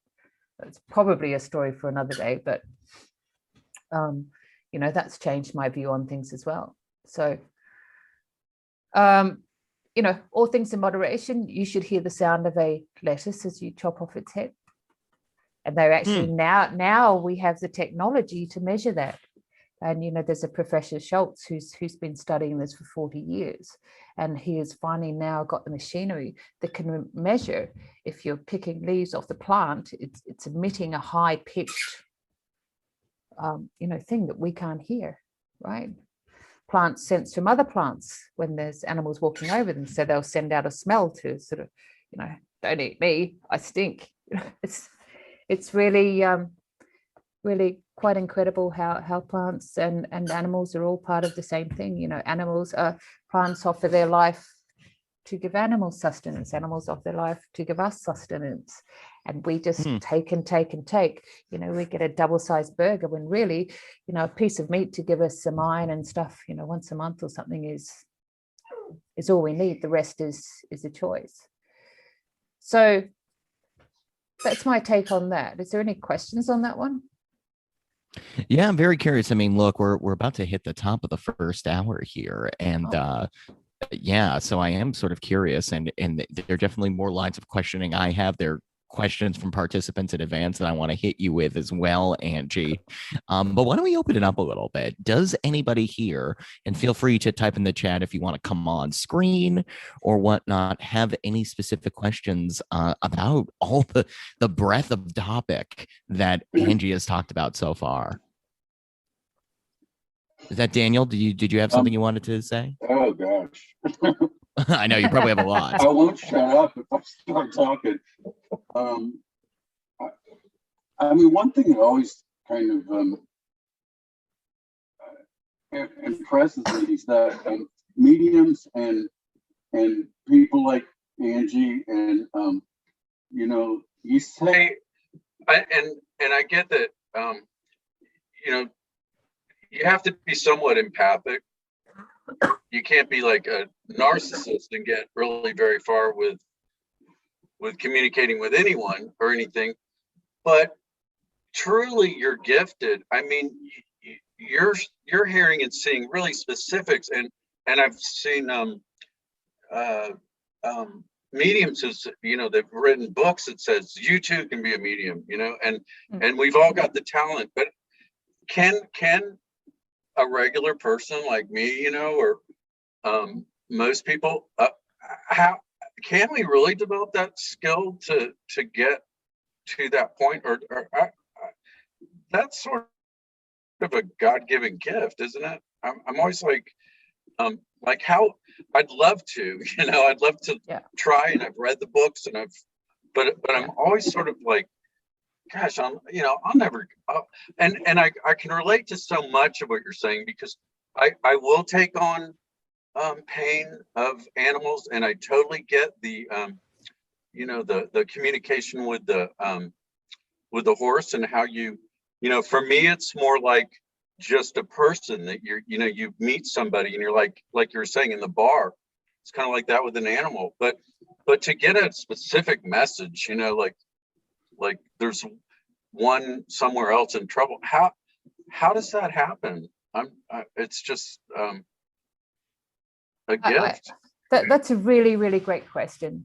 It's probably a story for another day, but that's changed my view on things as well. So all things in moderation. You should hear the sound of a lettuce as you chop off its head. And they're actually now we have the technology to measure that. And there's a Professor Schultz who's been studying this for 40 years, and he has finally now got the machinery that can measure, if you're picking leaves off the plant, it's emitting a high pitched thing that we can't hear, right? Plants sense from other plants when there's animals walking over them, so they'll send out a smell to sort of don't eat me, I stink. It's really really quite incredible how plants and animals are all part of the same thing. Plants offer their life to give animals sustenance. Animals offer their life to give us sustenance. And we just take and take and take. We get a double-sized burger when really, a piece of meat to give us some iron and stuff, once a month or something is all we need. The rest is a choice. So that's my take on that. Is there any questions on that one? Yeah, I'm very curious. I mean, look, we're about to hit the top of the first hour here, and so I am sort of curious, and there are definitely more lines of questioning I have. There are questions from participants in advance that I want to hit you with as well, Anjii. But why don't we open it up a little bit? Does anybody here, and feel free to type in the chat if you want to come on screen or whatnot, have any specific questions about all the breadth of topic that Anjii has talked about so far? Is that Daniel? Did you have something you wanted to say? Oh gosh. I know you probably have a lot. I won't shut up if I start talking. I mean, one thing that always kind of impresses me is that mediums and people like Anjii and you say, and I get that you have to be somewhat empathic. You can't be like a narcissist and get really very far with communicating with anyone or anything, but truly you're gifted. I mean, you're hearing and seeing really specifics, and I've seen mediums is, they've written books that says you too can be a medium, and we've all got the talent, but can a regular person like me, or most people, how can we really develop that skill to get to that point, or that's sort of a God-given gift, isn't it? I'm always like how I'd love to, I'd love to try, and I've read the books, and but I'm always sort of like, gosh, I'll never, and I can relate to so much of what you're saying, because I will take on pain of animals, and I totally get the the communication with the horse, and how for me it's more like just a person that you meet somebody, and you're like you were saying in the bar, it's kind of like that with an animal, but to get a specific message, like there's one somewhere else in trouble, how does that happen? It's just a gift. That's a really, really great question,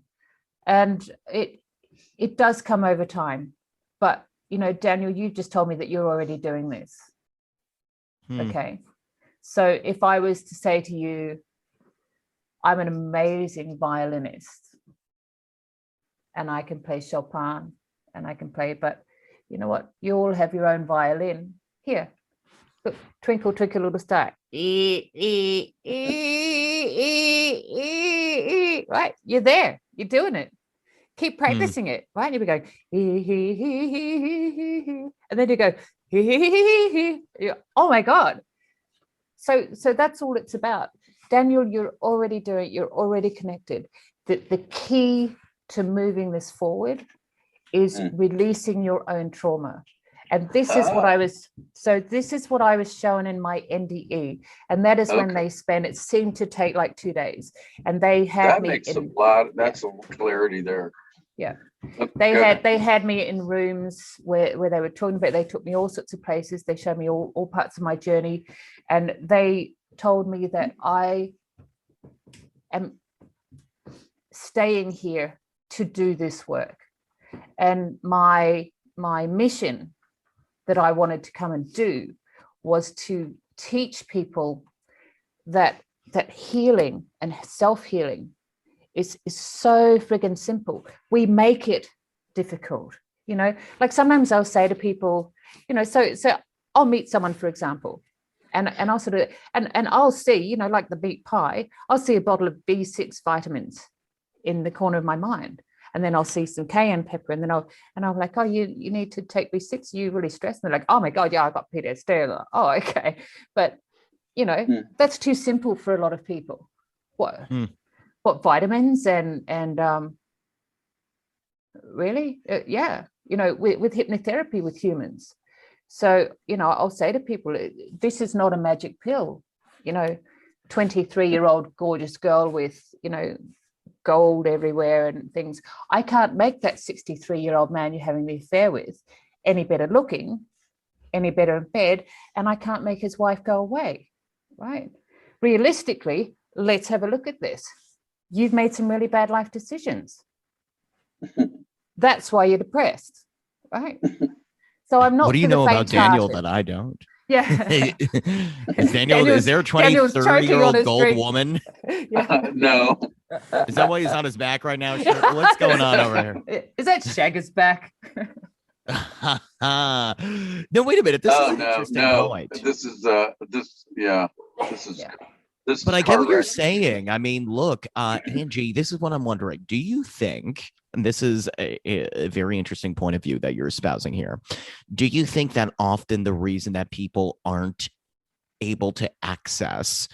and it does come over time. But Daniel, you just told me that you're already doing this. Okay, so if I was to say to you, I'm an amazing violinist, and I can play Chopin, and I can play, but you know what? You all have your own violin. Here, look, twinkle, twinkle, little star. Right? You're there. You're doing it. Keep practicing it, right? You'll be going, and then you go, oh my God. So that's all it's about. Daniel, you're already doing it. You're already connected. The key to moving this forward is releasing your own trauma. And this is what I was shown in my NDE. And that is when they spend, it seemed to take like 2 days. And they had that me makes a lot, that's a clarity there. Yeah. They had me in rooms where they were talking about, they took me all sorts of places. They showed me all parts of my journey. And they told me that I am staying here to do this work. And my mission that I wanted to come and do was to teach people that healing and self-healing is so friggin' simple. We make it difficult, like sometimes I'll say to people, so I'll meet someone, for example, and I'll sort of, and I'll see, like the meat pie, I'll see a bottle of B6 vitamins in the corner of my mind. And then I'll see some cayenne pepper, and then I'll be like, oh, you need to take B6. You really stressed. And they're like, oh my God, yeah, I got PTSD. Like, oh, okay. But that's too simple for a lot of people. What vitamins and really, yeah, with hypnotherapy with humans. So I'll say to people, this is not a magic pill. 23-year-old gorgeous girl with gold everywhere and things. I can't make that 63-year-old man you're having the affair with any better looking, any better in bed, and I can't make his wife go away, right? Realistically, let's have a look at this. You've made some really bad life decisions. That's why you're depressed, right? So I'm not. What do you know about Daniel that I don't? Yeah. Is there a 30-year-old gold woman? No. Is that why he's on his back right now? Sure. What's going on over here? Is that Shagger's back? No, wait a minute. This is an interesting point. This is this. But I get what you're saying. I mean, look, Anjii, this is what I'm wondering. Do you think, and this is a very interesting point of view that you're espousing here, do you think that often the reason that people aren't able to access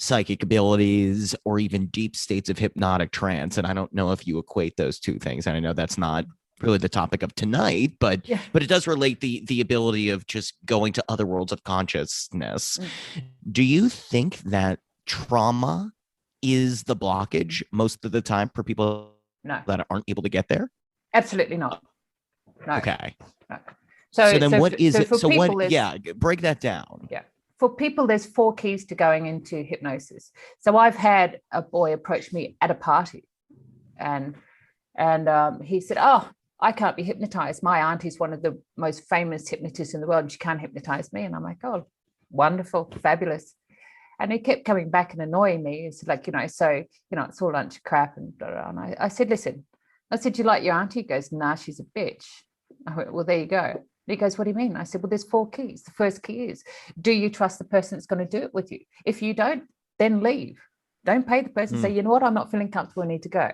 psychic abilities or even deep states of hypnotic trance, and I don't know if you equate those two things, and I know that's not really the topic of tonight, but it does relate the ability of just going to other worlds of consciousness. Do you think that trauma is the blockage most of the time for people that aren't able to get there? Absolutely not. No. Okay. No. So then what is it? So what, break that down. Yeah. For people, there's 4 keys to going into hypnosis. So I've had a boy approach me at a party And he said, oh, I can't be hypnotized. My auntie's one of the most famous hypnotists in the world, and she can't hypnotize me. And I'm like, oh, wonderful, fabulous. And he kept coming back and annoying me. It's like, so, it's all lunch crap. And I said, listen, I said, do you like your auntie? He goes, nah, she's a bitch. I went, well, there you go. And he goes, what do you mean? I said, well, there's 4 keys. The first key is, do you trust the person that's going to do it with you? If you don't, then leave. Don't pay the person. Say, you know what? I'm not feeling comfortable. I need to go.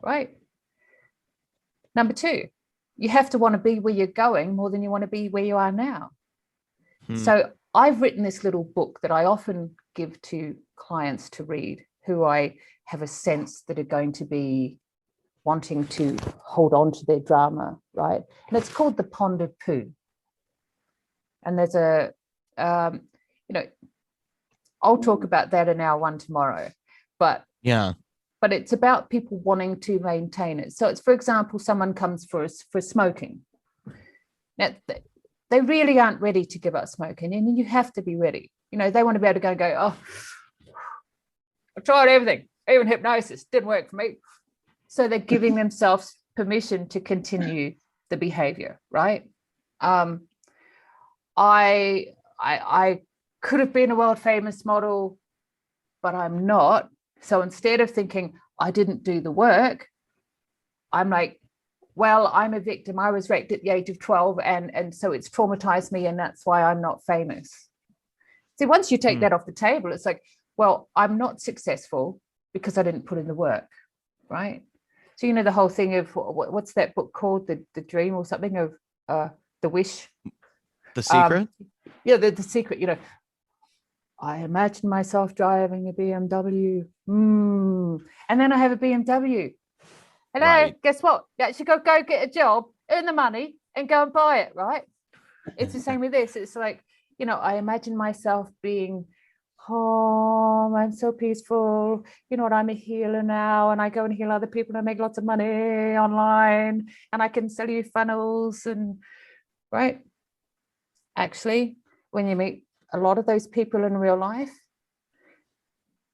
Right. Number 2, you have to want to be where you're going more than you want to be where you are now. So I've written this little book that I often give to clients to read who I have a sense that are going to be wanting to hold on to their drama, right? And it's called The Pond of Poo. And there's I'll talk about that in our one tomorrow, but it's about people wanting to maintain it. So it's, for example, someone comes for smoking. Now, they really aren't ready to give up smoking, and you have to be ready. They want to be able to go, oh, I tried everything, even hypnosis, didn't work for me. So they're giving themselves permission to continue the behavior, right? I could have been a world famous model, but I'm not. So instead of thinking I didn't do the work, I'm like, well, I'm a victim. I was raped at the age of 12, and so it's traumatized me, and that's why I'm not famous. See, once you take that off the table, it's like, well, I'm not successful because I didn't put in the work, right? So, the whole thing of what's that book called? The Dream or something of The Wish? The Secret? The Secret, I imagine myself driving a BMW. And then I have a BMW. Hello, right. Guess what? You actually go get a job, earn the money, and go and buy it, right? It's the same with this. It's like, I imagine myself being, oh, I'm so peaceful. You know what? I'm a healer now, and I go and heal other people, and I make lots of money online, and I can sell you funnels, and right? Actually, when you meet a lot of those people in real life,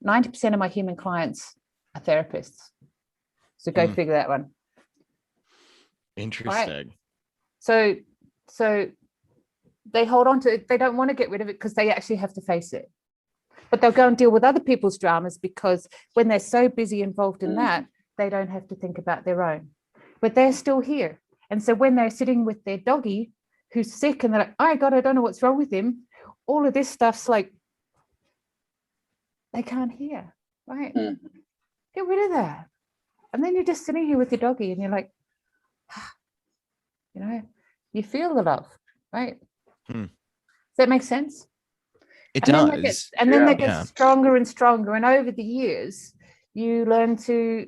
90% of my human clients are therapists. So go figure that one. Interesting. Right? So they hold on to it. They don't want to get rid of it because they actually have to face it. But they'll go and deal with other people's dramas because when they're so busy involved in that, they don't have to think about their own. But they're still here. And so when they're sitting with their doggy who's sick and they're like, oh God, I don't know what's wrong with him. All of this stuff's like, they can't hear, right? Get rid of that. And then you're just sitting here with your doggy and you're like, you feel the love, right? Does that make sense? It does. Then they get stronger and stronger. And over the years, you learn to,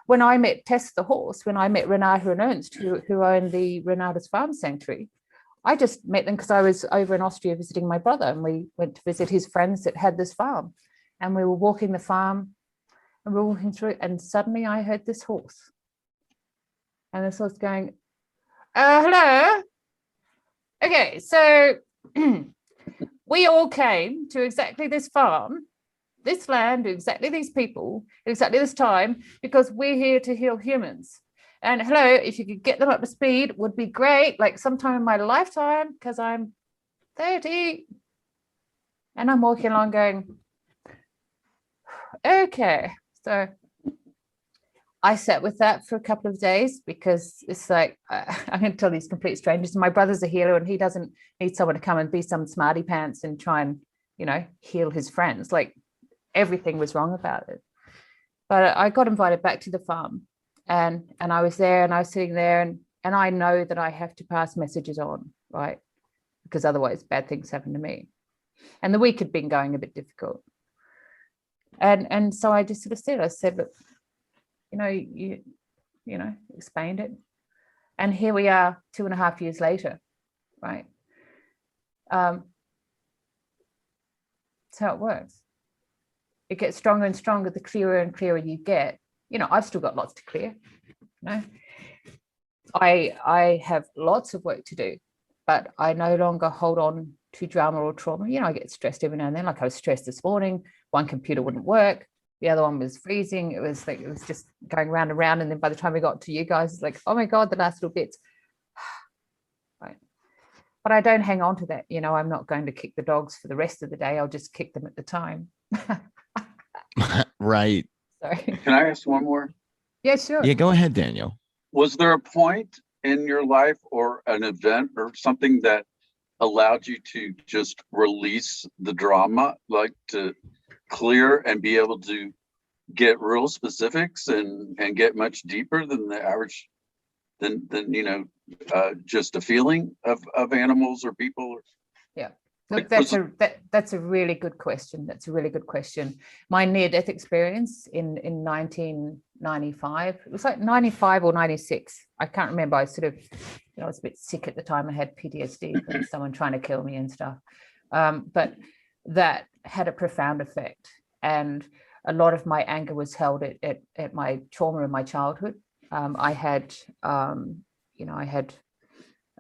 when I met Tess the horse, when I met Renata and Ernst, who owned the Renata's Farm Sanctuary, I just met them because I was over in Austria visiting my brother, and we went to visit his friends that had this farm. And we were walking the farm, and we were walking through it, and suddenly I heard this horse. And this horse going, hello? Okay, so we all came to exactly this farm, this land, exactly these people, exactly this time, because we're here to heal humans. And hello, if you could get them up to speed, would be great, like sometime in my lifetime, because I'm 30. And I'm walking along going, okay. So I sat with that for a couple of days because it's like, I'm going to tell these complete strangers. My brother's a healer and he doesn't need someone to come and be some smarty pants and try and, heal his friends. Like everything was wrong about it. But I got invited back to the farm and I was there and I was sitting there and I know that I have to pass messages on, right? Because otherwise bad things happen to me. And the week had been going a bit difficult. And so I just sort of said, look, you explained it. And here we are 2.5 years later, right? That's how it works. It gets stronger and stronger the clearer and clearer you get. I've still got lots to clear. I have lots of work to do, but I no longer hold on to drama or trauma. I get stressed every now and then. Like I was stressed this morning, one computer wouldn't work. The other one was freezing. It was just going round and round. And then by the time we got to you guys, it's like, oh my God, the last little bits. Right. But I don't hang on to that. I'm not going to kick the dogs for the rest of the day. I'll just kick them at the time. Right. Sorry. Can I ask one more? Yeah, sure. Yeah, go ahead, Daniel. Was there a point in your life or an event or something that allowed you to just release the drama, like to clear and be able to get real specifics and get much deeper than the average, than just a feeling of animals or people? Yeah. Look, that's a really good question. That's a really good question. My near-death experience in 1995, it was like 95 or 96. I can't remember. I sort of, I was a bit sick at the time. I had PTSD from someone trying to kill me and stuff. But that had a profound effect. And a lot of my anger was held at my trauma in my childhood. I had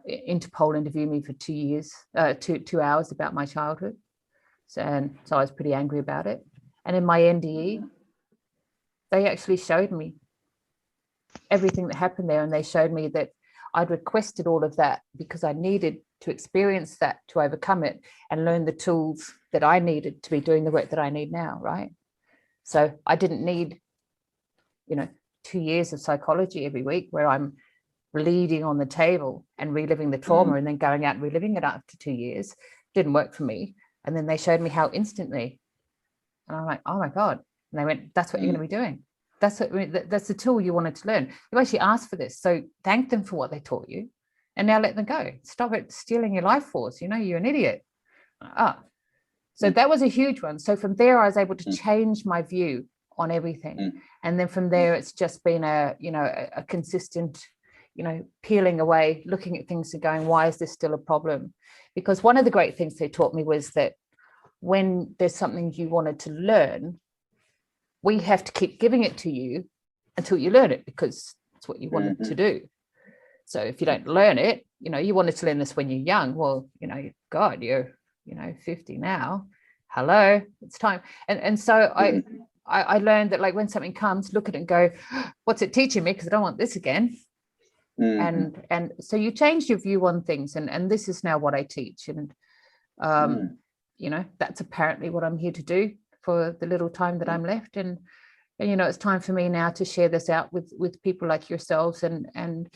Interpol interviewed me for 2 years, 2 hours about my childhood. So I was pretty angry about it. And in my NDE, they actually showed me everything that happened there. And they showed me that I'd requested all of that because I needed to experience that to overcome it and learn the tools that I needed to be doing the work that I need now, right? So I didn't need, 2 years of psychology every week where I'm bleeding on the table and reliving the trauma and then going out and reliving it after 2 years. Didn't work for me. And then they showed me how instantly. And I'm like, oh my God. And they went, that's what you're going to be doing. That's the tool you wanted to learn. You actually asked for this. So thank them for what they taught you. And now let them go. Stop it stealing your life force. You're an idiot. So that was a huge one. So from there, I was able to change my view on everything. And then from there, it's just been a consistent, peeling away, looking at things and going, why is this still a problem? Because one of the great things they taught me was that when there's something you wanted to learn, we have to keep giving it to you until you learn it, because it's what you wanted to do. So if you don't learn it, you wanted to learn this when you're young. Well, God, you're 50 now. Hello, it's time. And so I learned that, like, when something comes, look at it and go, what's it teaching me? Because I don't want this again. And so you change your view on things, and this is now what I teach. And that's apparently what I'm here to do for the little time that I'm left. And it's time for me now to share this out with people like yourselves and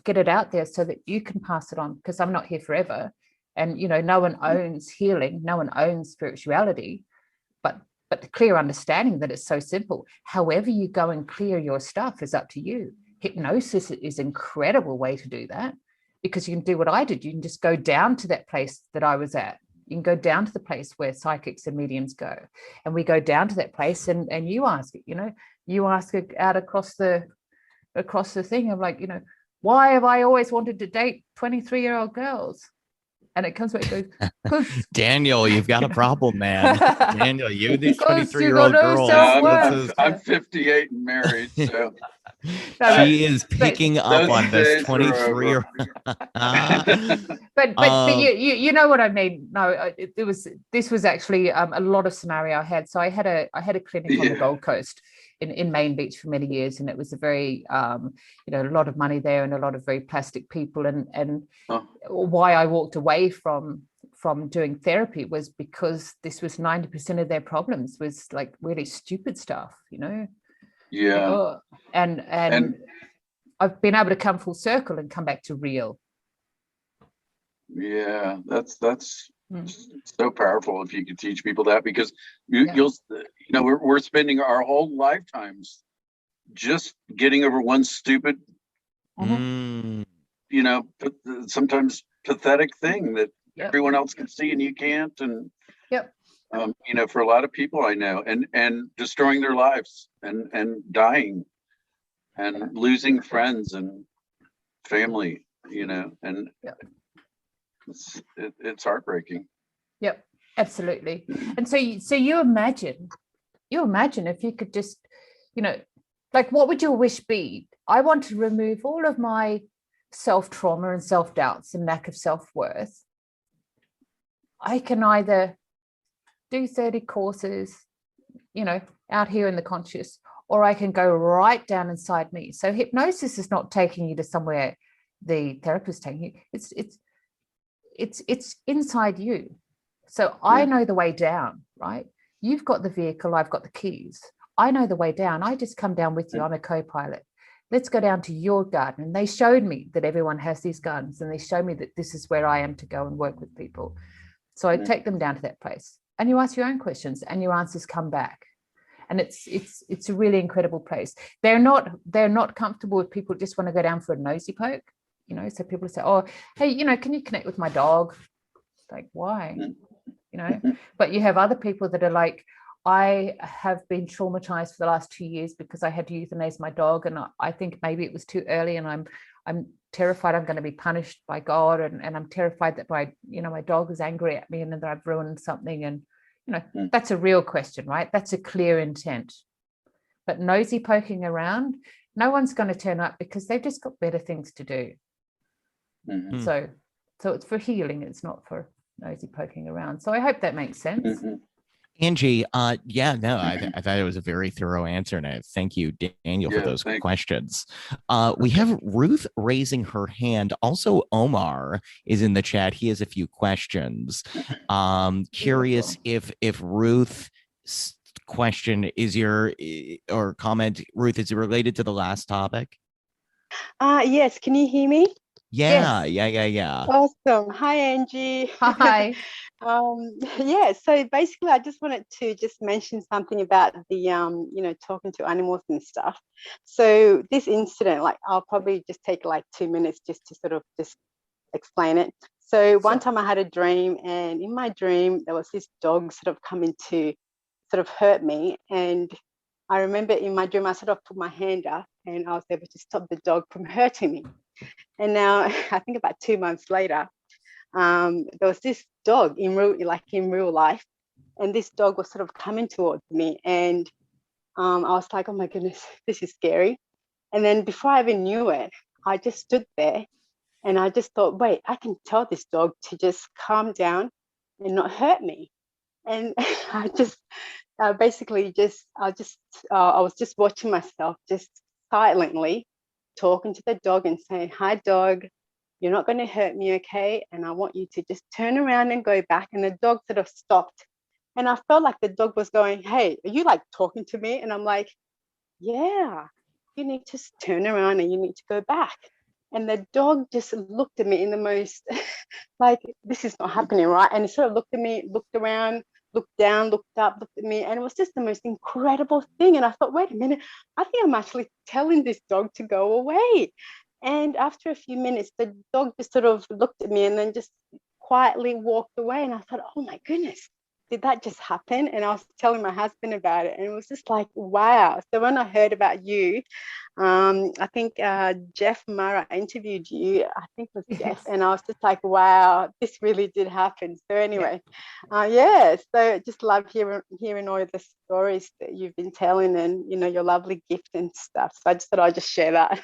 get it out there so that you can pass it on, because I'm not here forever. And no one owns healing, no one owns spirituality, but the clear understanding that it's so simple. However you go and clear your stuff is up to you. Hypnosis is an incredible way to do that, because you can do what I did. You can just go down to that place that I was at. You can go down to the place where psychics and mediums go, and we go down to that place and you ask it, you ask it out across the thing of, like, why have I always wanted to date 23-year-old girls? And it comes back and goes, Daniel, you've got a problem, man. Daniel, you, these 23-year-old no girls. I'm 58 and married, so. She is picking up on this 23-year-old. but you know what I mean. No, this was actually a lot of scenario I had. So I had a clinic on the Gold Coast in Main Beach for many years, and it was a very a lot of money there and a lot of very plastic people. And why I walked away from doing therapy was because this was 90% of their problems was like really stupid stuff, Yeah. And I've been able to come full circle and come back to real. Yeah, that's so powerful if you could teach people that, because we're spending our whole lifetimes just getting over one stupid, sometimes pathetic thing that everyone else can see and you can't. And for a lot of people I know, and destroying their lives and dying and losing friends and family, and it's heartbreaking. Yep, absolutely. And so you imagine if you could just, like, what would your wish be? I want to remove all of my self-trauma and self-doubts and lack of self-worth. I can either do 30 courses, out here in the conscious, or I can go right down inside me. So hypnosis is not taking you to somewhere the therapist is taking you. It's inside you. So I know the way down, right? You've got the vehicle, I've got the keys. I know the way down. I just come down with you. I'm a co-pilot. Let's go down to your garden. And they showed me that everyone has these gardens, and they showed me that this is where I am to go and work with people. So I take them down to that place, and you ask your own questions, and your answers come back. And it's a really incredible place. They're not comfortable with people who just want to go down for a nosy poke. So people say, oh, hey, can you connect with my dog? Like, why? But you have other people that are like, I have been traumatized for the last 2 years because I had to euthanize my dog, and I think maybe it was too early, and I'm terrified I'm going to be punished by God, and I'm terrified that my dog is angry at me and that I've ruined something. And that's a real question, right? That's a clear intent. But nosy poking around, no one's going to turn up because they've just got better things to do. So it's for healing. It's not for nosy poking around. So I hope that makes sense. Anjii, I thought it was a very thorough answer, and I thank you, Daniel, for those questions. We have Ruth raising her hand. Also, Omar is in the chat. He has a few questions. Curious if Ruth's question or comment, Ruth, is it related to the last topic? Yes. Can you hear me? Yeah. Awesome. Hi, Anjii. Hi. So basically I just wanted to mention something about the talking to animals and stuff. So this incident, like, I'll probably just take like 2 minutes just to sort of just explain it. So one time I had a dream, and in my dream there was this dog sort of coming to sort of hurt me, and I remember in my dream I sort of put my hand up and I was able to stop the dog from hurting me. And now I think about 2 months later, there was this dog in real life, and this dog was sort of coming towards me, and I was like, oh my goodness, this is scary. And then before I even knew it, I just stood there, and I just thought, wait, I can tell this dog to just calm down and not hurt me. And I just I was just watching myself, just silently talking to the dog and saying, hi dog, you're not going to hurt me, okay? And I want you to just turn around and go back. And the dog sort of stopped, and I felt like the dog was going, hey, are you like talking to me? And I'm like, yeah, you need to turn around and you need to go back. And the dog just looked at me in the most like, this is not happening, right? And it sort of looked at me, looked around, looked down, looked up, looked at me, and it was just the most incredible thing. And I thought, wait a minute, I think I'm actually telling this dog to go away. And after a few minutes, the dog just sort of looked at me and then just quietly walked away. And I thought, oh my goodness, did that just happen? And I was telling my husband about it, and it was just like, wow. So when I heard about you, I think Jeff Mara interviewed you, I think it was Jeff, and I was just like, wow, this really did happen. So anyway, so just love hearing all the stories that you've been telling, and your lovely gift and stuff. So I just thought I'd just share that.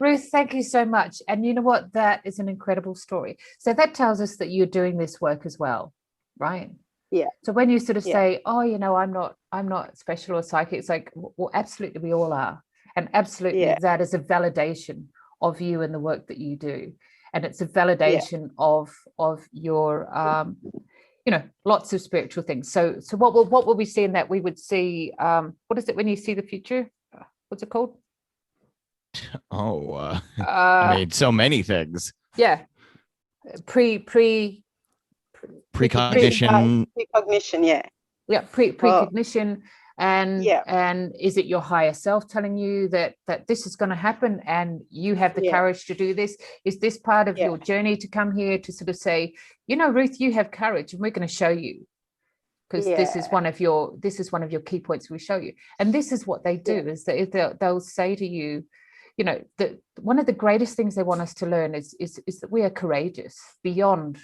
Ruth, thank you so much. And you know what? That is an incredible story. So that tells us that you're doing this work as well, right? Yeah. So when you sort of say, oh, I'm not special or psychic, it's like, well, absolutely, we all are. And absolutely, that is a validation of you and the work that you do. And it's a validation of your, lots of spiritual things. So what will we see in that? We would see, what is it when you see the future? What's it called? I mean, so many things. Yeah. Precognition. Precognition, yeah. Precognition. And is it your higher self telling you that this is going to happen and you have the courage to do this? Is this part of your journey to come here to sort of say, Ruth, you have courage, and we're going to show you, because this is one of your key points we show you. And this is what they do, is that they'll say to you, that one of the greatest things they want us to learn is that we are courageous beyond.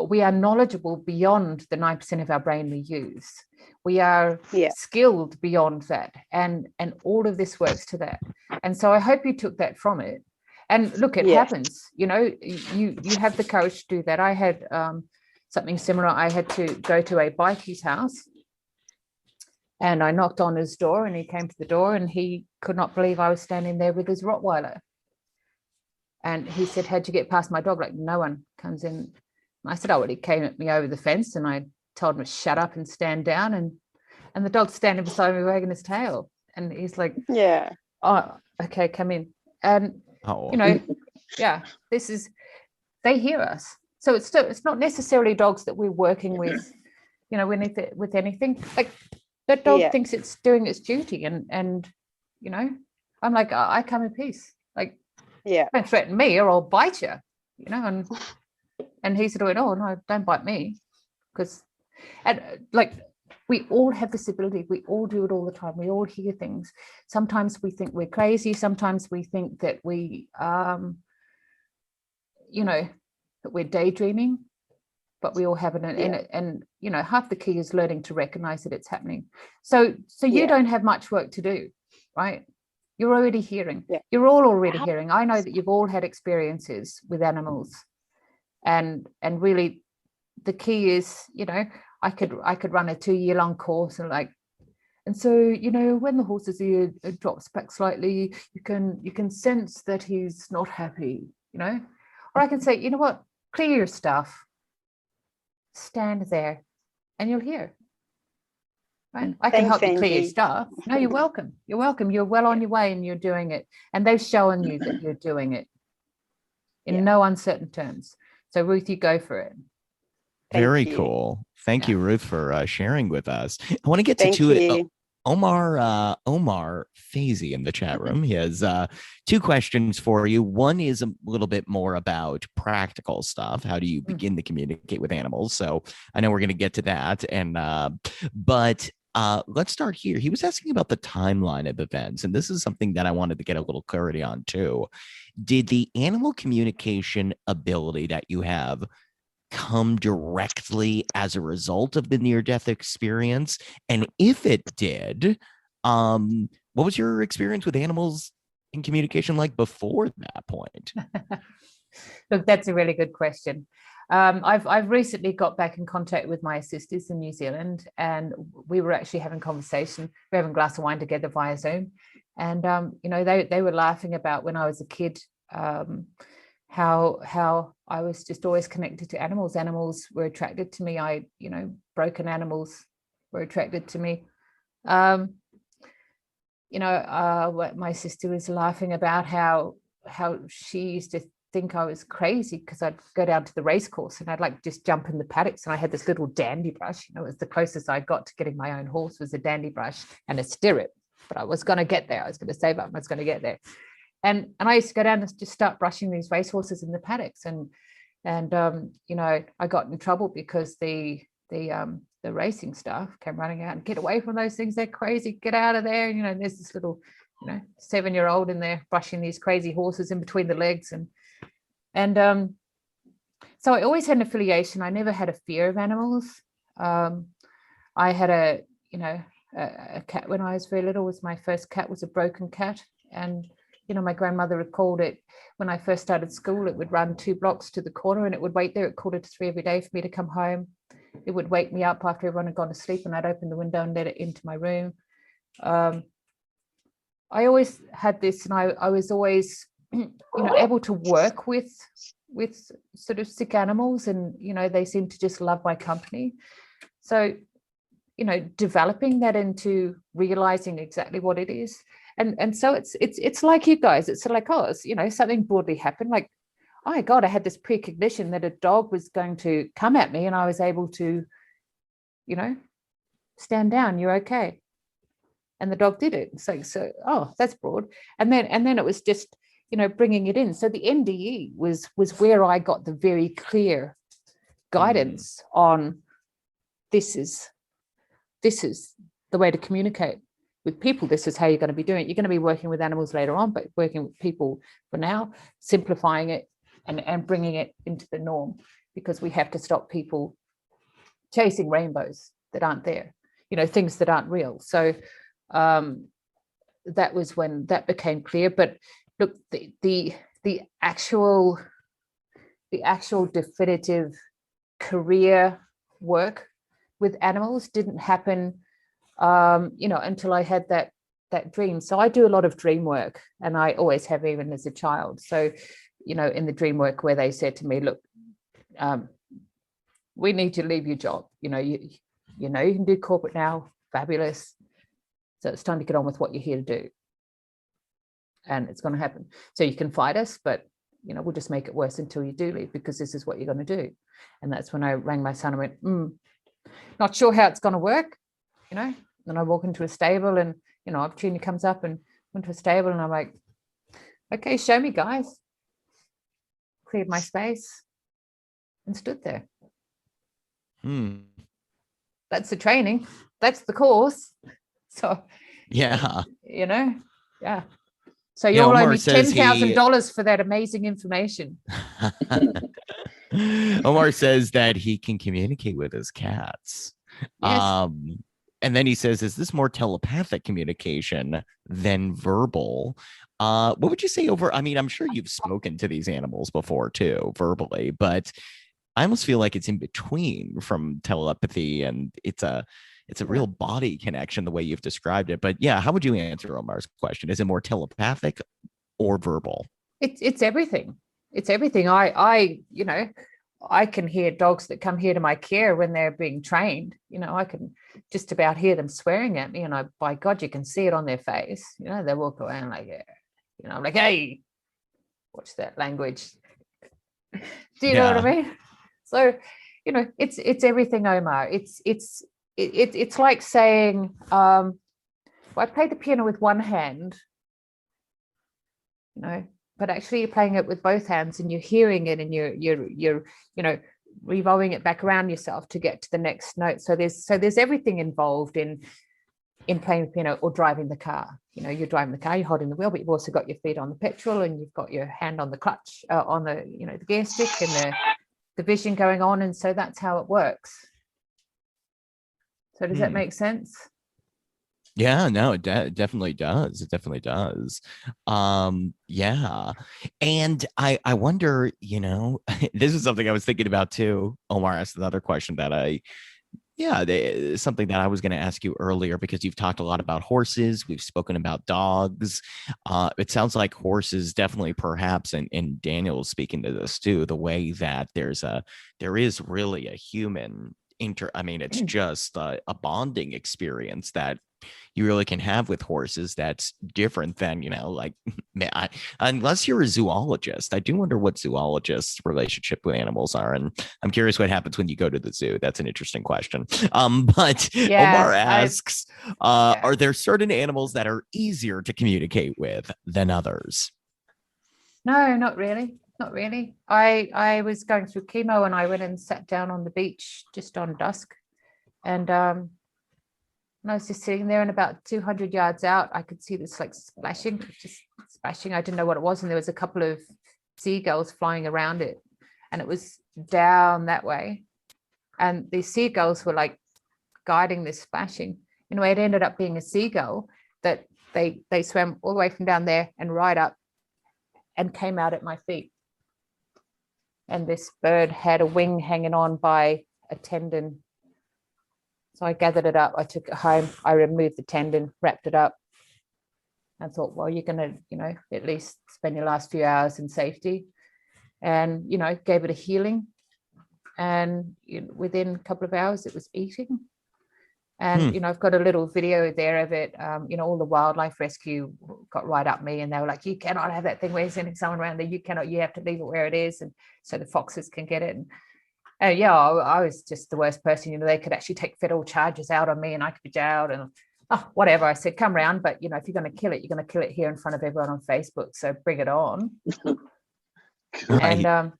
We are knowledgeable beyond the 9% of our brain we use. We are skilled beyond that, and all of this works to that. And so I hope you took that from it. And look, it happens. You have the courage to do that. I had something similar. I had to go to a bikie's house, And I knocked on his door and he came to the door and he could not believe I was standing there with his Rottweiler. And he said, how'd you get past my dog? Like, no one comes in. And I said, oh, well, he came at me over the fence, and I told him to shut up and stand down. And the dog's standing beside me wagging his tail. And he's like, Yeah. oh, okay, come in. And, you know, yeah, they hear us. So it's not necessarily dogs that we're working with, you know, with anything. Like, that dog thinks it's doing its duty. And, you know, I'm like, I come in peace. Like, don't threaten me or I'll bite you, you know. And he's doing, oh no, don't bite me, because, and like, we all have this ability. We all do it all the time. We all hear things. Sometimes we think we're crazy. Sometimes we think that we, you know, that we're daydreaming, but we all have it. And you know, half the key is learning to recognize that it's happening. So you don't have much work to do, right? You're already hearing. You're all already hearing. I know that you've all had experiences with animals, and really the key is, you know, I could run a 2-year-long course and so, you know, when the horse's ear drops back slightly, you can sense that he's not happy, you know. Or I can say, you know what, clear your stuff, stand there, and you'll hear. Right? I can help you clear your stuff. No, you're welcome. You're welcome. You're well on your way, and you're doing it. And they've shown you that you're doing it in no uncertain terms. So Ruth, you go for it. Very cool. Thank you, Ruth, for sharing with us. I want to get to Omar Fazy in the chat room. He has 2 questions for you. One is a little bit more about practical stuff. How do you begin to communicate with animals? So I know we're going to get to that. And but let's start here. He was asking about the timeline of events, and this is something that I wanted to get a little clarity on too. Did the animal communication ability that you have come directly as a result of the near-death experience? And if it did, what was your experience with animals in communication like before that point? Look, that's a really good question. I've recently got back in contact with my sisters in New Zealand, and we were actually having conversation. We're having a glass of wine together via Zoom, and you know, they were laughing about when I was a kid, how I was just always connected to animals. Animals were attracted to me. You know, broken animals were attracted to me. You know, my sister was laughing about how she used to think I was crazy because I'd go down to the race course and I'd like just jump in the paddocks, and I had this little dandy brush. You know, it was the closest I got to getting my own horse was a dandy brush and a stirrup, but I was going to get there. I was going to save up and I was going to get there. And I used to go down and just start brushing these racehorses in the paddocks, and you know, I got in trouble because the racing staff came running out and, get away from those things, they're crazy, get out of there. And, you know, there's this little, you know, 7-year-old in there brushing these crazy horses in between the legs, and so I always had an affiliation. I never had a fear of animals. I had a cat when I was very little. Was my first cat was a broken cat, and you know, my grandmother had called it, when I first started school, it would run 2 blocks to the corner and it would wait there at 2:45 every day for me to come home. It would wake me up after everyone had gone to sleep, and I'd open the window and let it into my room. I always had this, and I was always, you know, able to work with sort of sick animals, and, you know, they seem to just love my company. So, you know, developing that into realizing exactly what it is. And so it's like you guys, it's like, oh, it's, you know, something broadly happened, like, oh my God, I had this precognition that a dog was going to come at me, and I was able to, you know, stand down, you're okay. And the dog did it. So oh, that's broad. And then it was just, you know, bringing it in. So the NDE was where I got the very clear guidance on this is the way to communicate with people. This is how you're going to be doing it. You're going to be working with animals later on, but working with people for now, simplifying it and bringing it into the norm, because we have to stop people chasing rainbows that aren't there, you know, things that aren't real. So that was when that became clear. But look, the actual definitive career work with animals didn't happen until I had that dream. So I do a lot of dream work, and I always have, even as a child. So, in the dream work where they said to me, look, we need to leave your job. You can do corporate now. Fabulous. So it's time to get on with what you're here to do. And it's going to happen. So you can fight us, but we'll just make it worse until you do leave, because this is what you're going to do. And that's when I rang my son and went, not sure how it's going to work, And I walk into a stable, and, opportunity comes up, and went to a stable, and I'm like, okay, show me, guys. Cleared my space and stood there. That's the training. That's the course. So, yeah. Yeah. So you all owe me $10,000 for that amazing information. Omar says that he can communicate with his cats. Yes. And then he says, is this more telepathic communication than verbal? What would you say over? I mean, I'm sure you've spoken to these animals before too, verbally, but I almost feel like it's in between from telepathy, and it's a real body connection the way you've described it. But yeah, how would you answer Omar's question? Is it more telepathic or verbal? It's everything. It's everything. I can hear dogs that come here to my care when they're being trained. I can just about hear them swearing at me, and by God, you can see it on their face. They walk around like, I'm like, hey, watch that language. Do you know what I mean? So, it's everything, Omar. It's like saying, I play the piano with one hand, but actually you're playing it with both hands, and you're hearing it, and you're revolving it back around yourself to get to the next note. So there's everything involved in playing the piano or driving the car. You're driving the car, you're holding the wheel, but you've also got your feet on the petrol, and you've got your hand on the clutch, on the the gear stick, and the vision going on. And so that's how it works. So does that make sense? Yeah, no, it definitely does. It definitely does. Yeah. And I wonder, this is something I was thinking about too. Omar asked another question that something that I was going to ask you earlier, because you've talked a lot about horses. We've spoken about dogs. It sounds like horses definitely, perhaps, and Daniel's speaking to this too, the way that there is really a human it's just a bonding experience that you really can have with horses that's different than, unless you're a zoologist. I do wonder what zoologists' relationship with animals are. And I'm curious what happens when you go to the zoo. That's an interesting question. But Omar asks, are there certain animals that are easier to communicate with than others? No, not really. Not really. I was going through chemo, and I went and sat down on the beach just on dusk. And I was just sitting there, and about 200 yards out, I could see this like splashing. I didn't know what it was. And there was a couple of seagulls flying around it, and it was down that way. And these seagulls were like guiding this splashing. Anyway, it ended up being a seagull that they swam all the way from down there and right up and came out at my feet. And this bird had a wing hanging on by a tendon. So I gathered it up. I took it home. I removed the tendon, wrapped it up. I thought, well, you're going to, at least spend your last few hours in safety. And, gave it a healing. And within a couple of hours, it was eating. And, I've got a little video there of it. All the wildlife rescue got right up me, and they were like, you cannot have that thing where you're sending someone around there. You have to leave it where it is. And so the foxes can get it. And I was just the worst person. They could actually take federal charges out on me, and I could be jailed and whatever. I said, come round. But, if you're going to kill it, you're going to kill it here in front of everyone on Facebook. So bring it on. Right.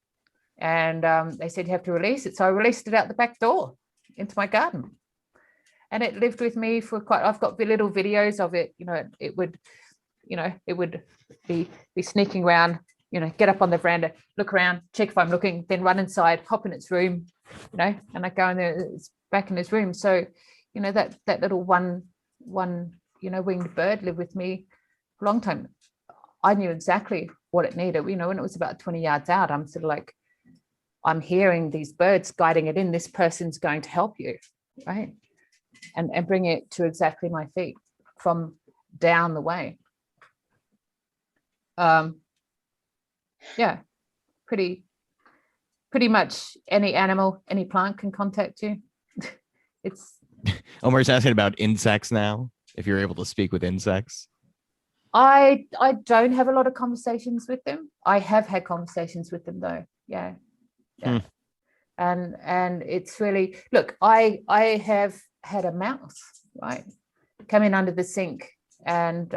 And they said, you have to release it. So I released it out the back door into my garden. And it lived with me for I've got little videos of it. It would be sneaking around, get up on the veranda, look around, check if I'm looking, then run inside, hop in its room, and I go in there, it's back in his room. So, that little one winged bird lived with me for a long time. I knew exactly what it needed. When it was about 20 yards out, I'm sort of like, I'm hearing these birds guiding it in. This person's going to help you, right? and bring it to exactly my feet from down the way. Yeah, pretty much any animal, any plant can contact you. It's Omar's asking about insects now, if you're able to speak with insects. I don't have a lot of conversations with them. I have had conversations with them though. Yeah. And it's really, look, I have had a mouse, right, come in under the sink, and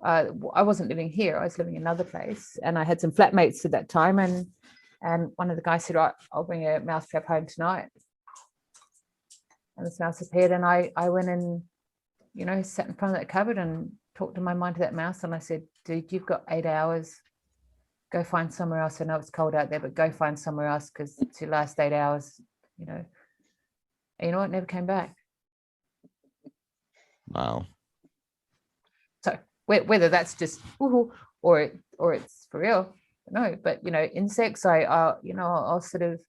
I wasn't living here, I was living in another place, and I had some flatmates at that time, and one of the guys said, right, I'll bring a mouse trap home tonight. And this mouse appeared, and I went and, sat in front of that cupboard and talked to my mind to that mouse, and I said, dude, you've got 8 hours. Go find somewhere else. I know it's cold out there, but go find somewhere else, because it's your last 8 hours, And you know what? Never came back. Wow. So whether that's just or it's for real, no. But insects, I'll sort of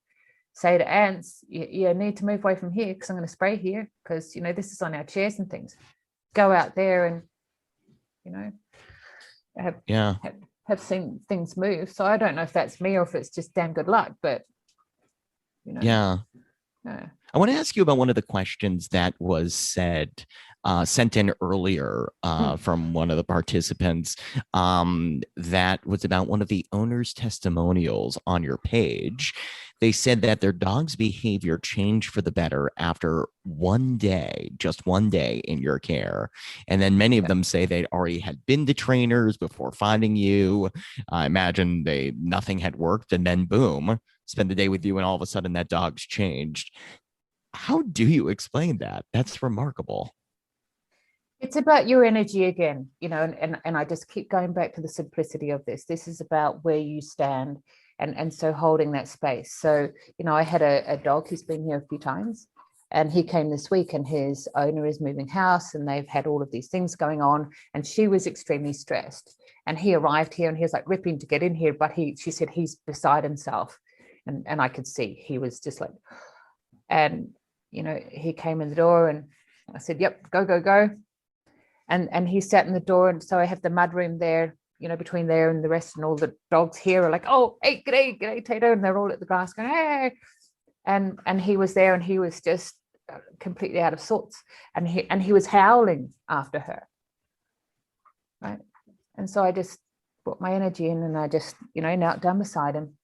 say to ants, you need to move away from here, because I'm going to spray here, because this is on our chairs and things. Go out there and have seen things move. So I don't know if that's me or if it's just damn good luck, but Yeah. I want to ask you about one of the questions that was sent in earlier from one of the participants, that was about one of the owner's testimonials on your page. They said that their dog's behavior changed for the better after just one day in your care. And then many of them say they'd already had been to trainers before finding you. I imagine nothing had worked, and then boom, spend the day with you, and all of a sudden that dog's changed. How do you explain that? That's remarkable. It's about your energy again, and I just keep going back to the simplicity of this. This is about where you stand, and so holding that space. So, I had a dog who's been here a few times, and he came this week, and his owner is moving house, and they've had all of these things going on, and she was extremely stressed. And he arrived here, and he was like ripping to get in here, but she said he's beside himself, and I could see he was just like, and he came in the door, and I said, yep, go. And he sat in the door, and so I have the mud room there, between there and the rest, and all the dogs here are like, oh, hey, g'day, Tato, and they're all at the grass going, hey, and he was there, and he was just completely out of sorts, and he was howling after her, right? And so I just brought my energy in, and I just knelt down beside him,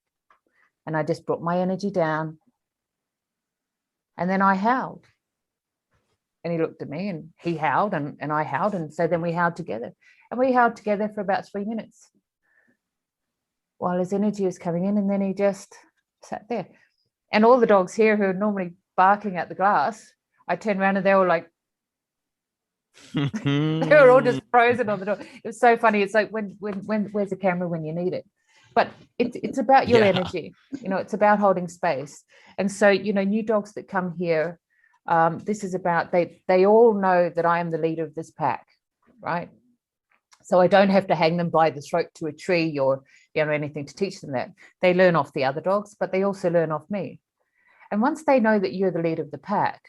and I just brought my energy down, and then I howled. And he looked at me, and he howled, and I howled. And so then we howled together. And we howled together for about 3 minutes while his energy was coming in. And then he just sat there. And all the dogs here who are normally barking at the glass, I turned around and they were like, they were all just frozen on the door. It was so funny. It's like, when where's the camera when you need it? But it's about your energy. It's about holding space. And so, new dogs that come here, this is about, they all know that I am the leader of this pack, right? So I don't have to hang them by the throat to a tree or anything to teach them that. They learn off the other dogs, but they also learn off me. And once they know that you're the leader of the pack,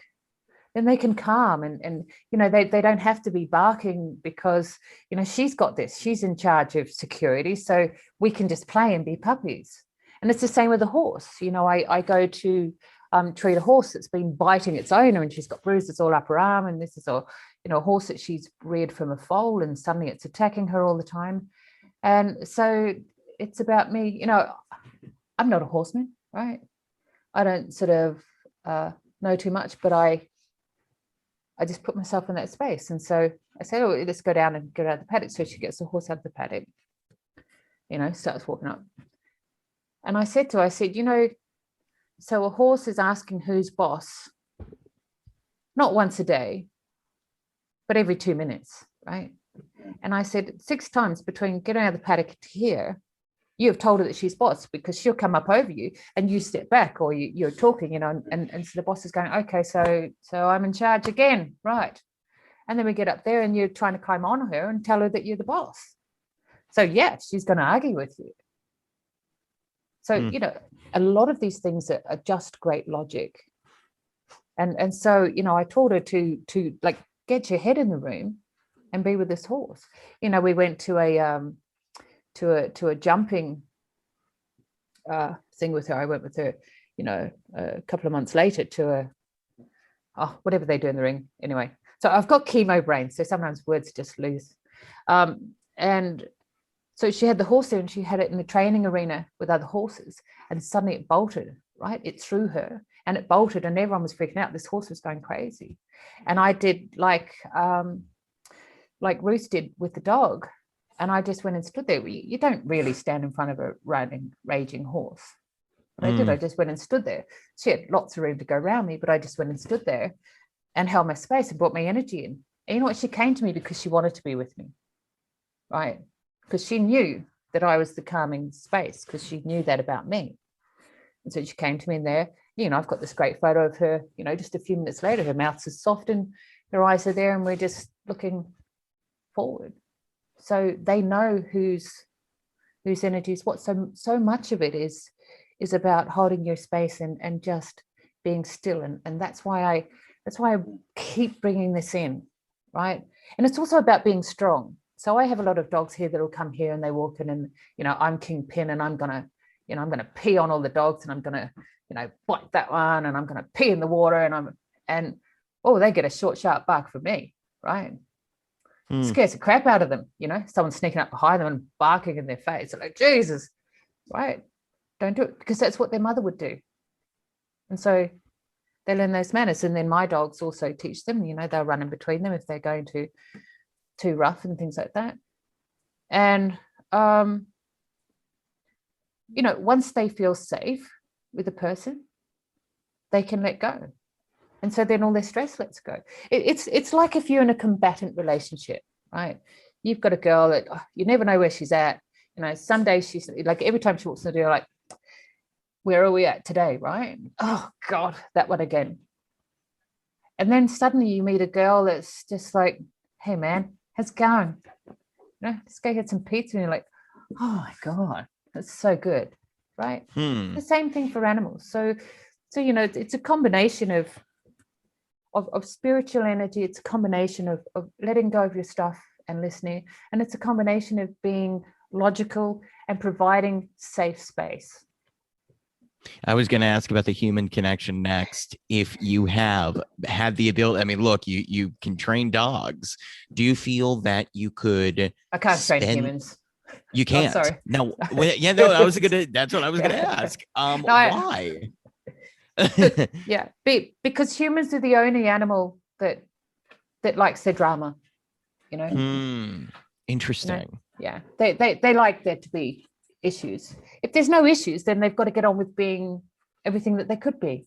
then they can calm, and they don't have to be barking, because she's got this, she's in charge of security, so we can just play and be puppies. And it's the same with a horse. I go to treat a horse that's been biting its owner, and she's got bruises all up her arm, and this is a horse that she's reared from a foal, and suddenly it's attacking her all the time. And so it's about me. I'm not a horseman, right? I don't sort of know too much, but I just put myself in that space. And so I said, oh, let's go down and get out of the paddock. So she gets the horse out of the paddock, starts walking up. And I said to her, so a horse is asking who's boss, not once a day, but every 2 minutes, right? And I said, 6 times between getting out of the paddock to here, you have told her that she's boss, because she'll come up over you and you step back, or you're talking, and so the boss is going, okay, so I'm in charge again, right? And then we get up there and you're trying to climb on her and tell her that you're the boss. So yeah, she's going to argue with you. So, a lot of these things are just great logic. And so, you know, I told her to like get your head in the room and be with this horse. You know, we went to a jumping thing with her. I went with her, you know, a couple of months later to whatever they do in the ring. Anyway, so I've got chemo brain, so sometimes words just lose. And so she had the horse there, and she had it in the training arena with other horses, and suddenly it bolted, right? It threw her, and it bolted, and everyone was freaking out. This horse was going crazy. And I did like Ruth did with the dog. And I just went and stood there. You don't really stand in front of a raging horse. But I did. I just went and stood there. She had lots of room to go around me, but I just went and stood there and held my space and brought my energy in. And you know what? She came to me because she wanted to be with me, right? Because she knew that I was the calming space, because she knew that about me. And so she came to me in there. You know, I've got this great photo of her, you know, just a few minutes later, her mouth is soft and her eyes are there, and we're just looking forward. So they know whose energy is what. So much of it is about holding your space and just being still. And that's why I keep bringing this in, right? And it's also about being strong. So I have a lot of dogs here that will come here and they walk in, and, you know, I'm kingpin, and I'm gonna pee on all the dogs, and I'm gonna, you know, bite that one, and I'm gonna pee in the water, and they get a short, sharp bark from me, right? Scares the crap out of them, you know, someone sneaking up behind them and barking in their face. They're like, Jesus, right? Don't do it, because that's what their mother would do. And so they learn those manners. And then my dogs also teach them, you know, they'll run in between them if they're going too rough and things like that. And, you know, once they feel safe with a person, they can let go. And so then all their stress lets go. It's like if you're in a combatant relationship, right? You've got a girl that you never know where she's at. You know, some days she's like, every time she walks in the door, like, where are we at today, right? Oh, God, that one again. And then suddenly you meet a girl that's just like, hey, man, how's it going? You know, let's go get some pizza. And you're like, oh, my God, that's so good, right? The same thing for animals. So you know, it's a combination of spiritual energy. It's a combination of letting go of your stuff and listening. And it's a combination of being logical and providing safe space. I was going to ask about the human connection next. If you have had the ability, I mean, look, you can train dogs. Do you feel that you could? I can't train humans. You can't. Oh, sorry. No. Yeah. No. That's what I was going to ask. Why? Yeah, because humans are the only animal that likes their drama, you know. Interesting. You know? Yeah, they like there to be issues. If there's no issues, then they've got to get on with being everything that they could be,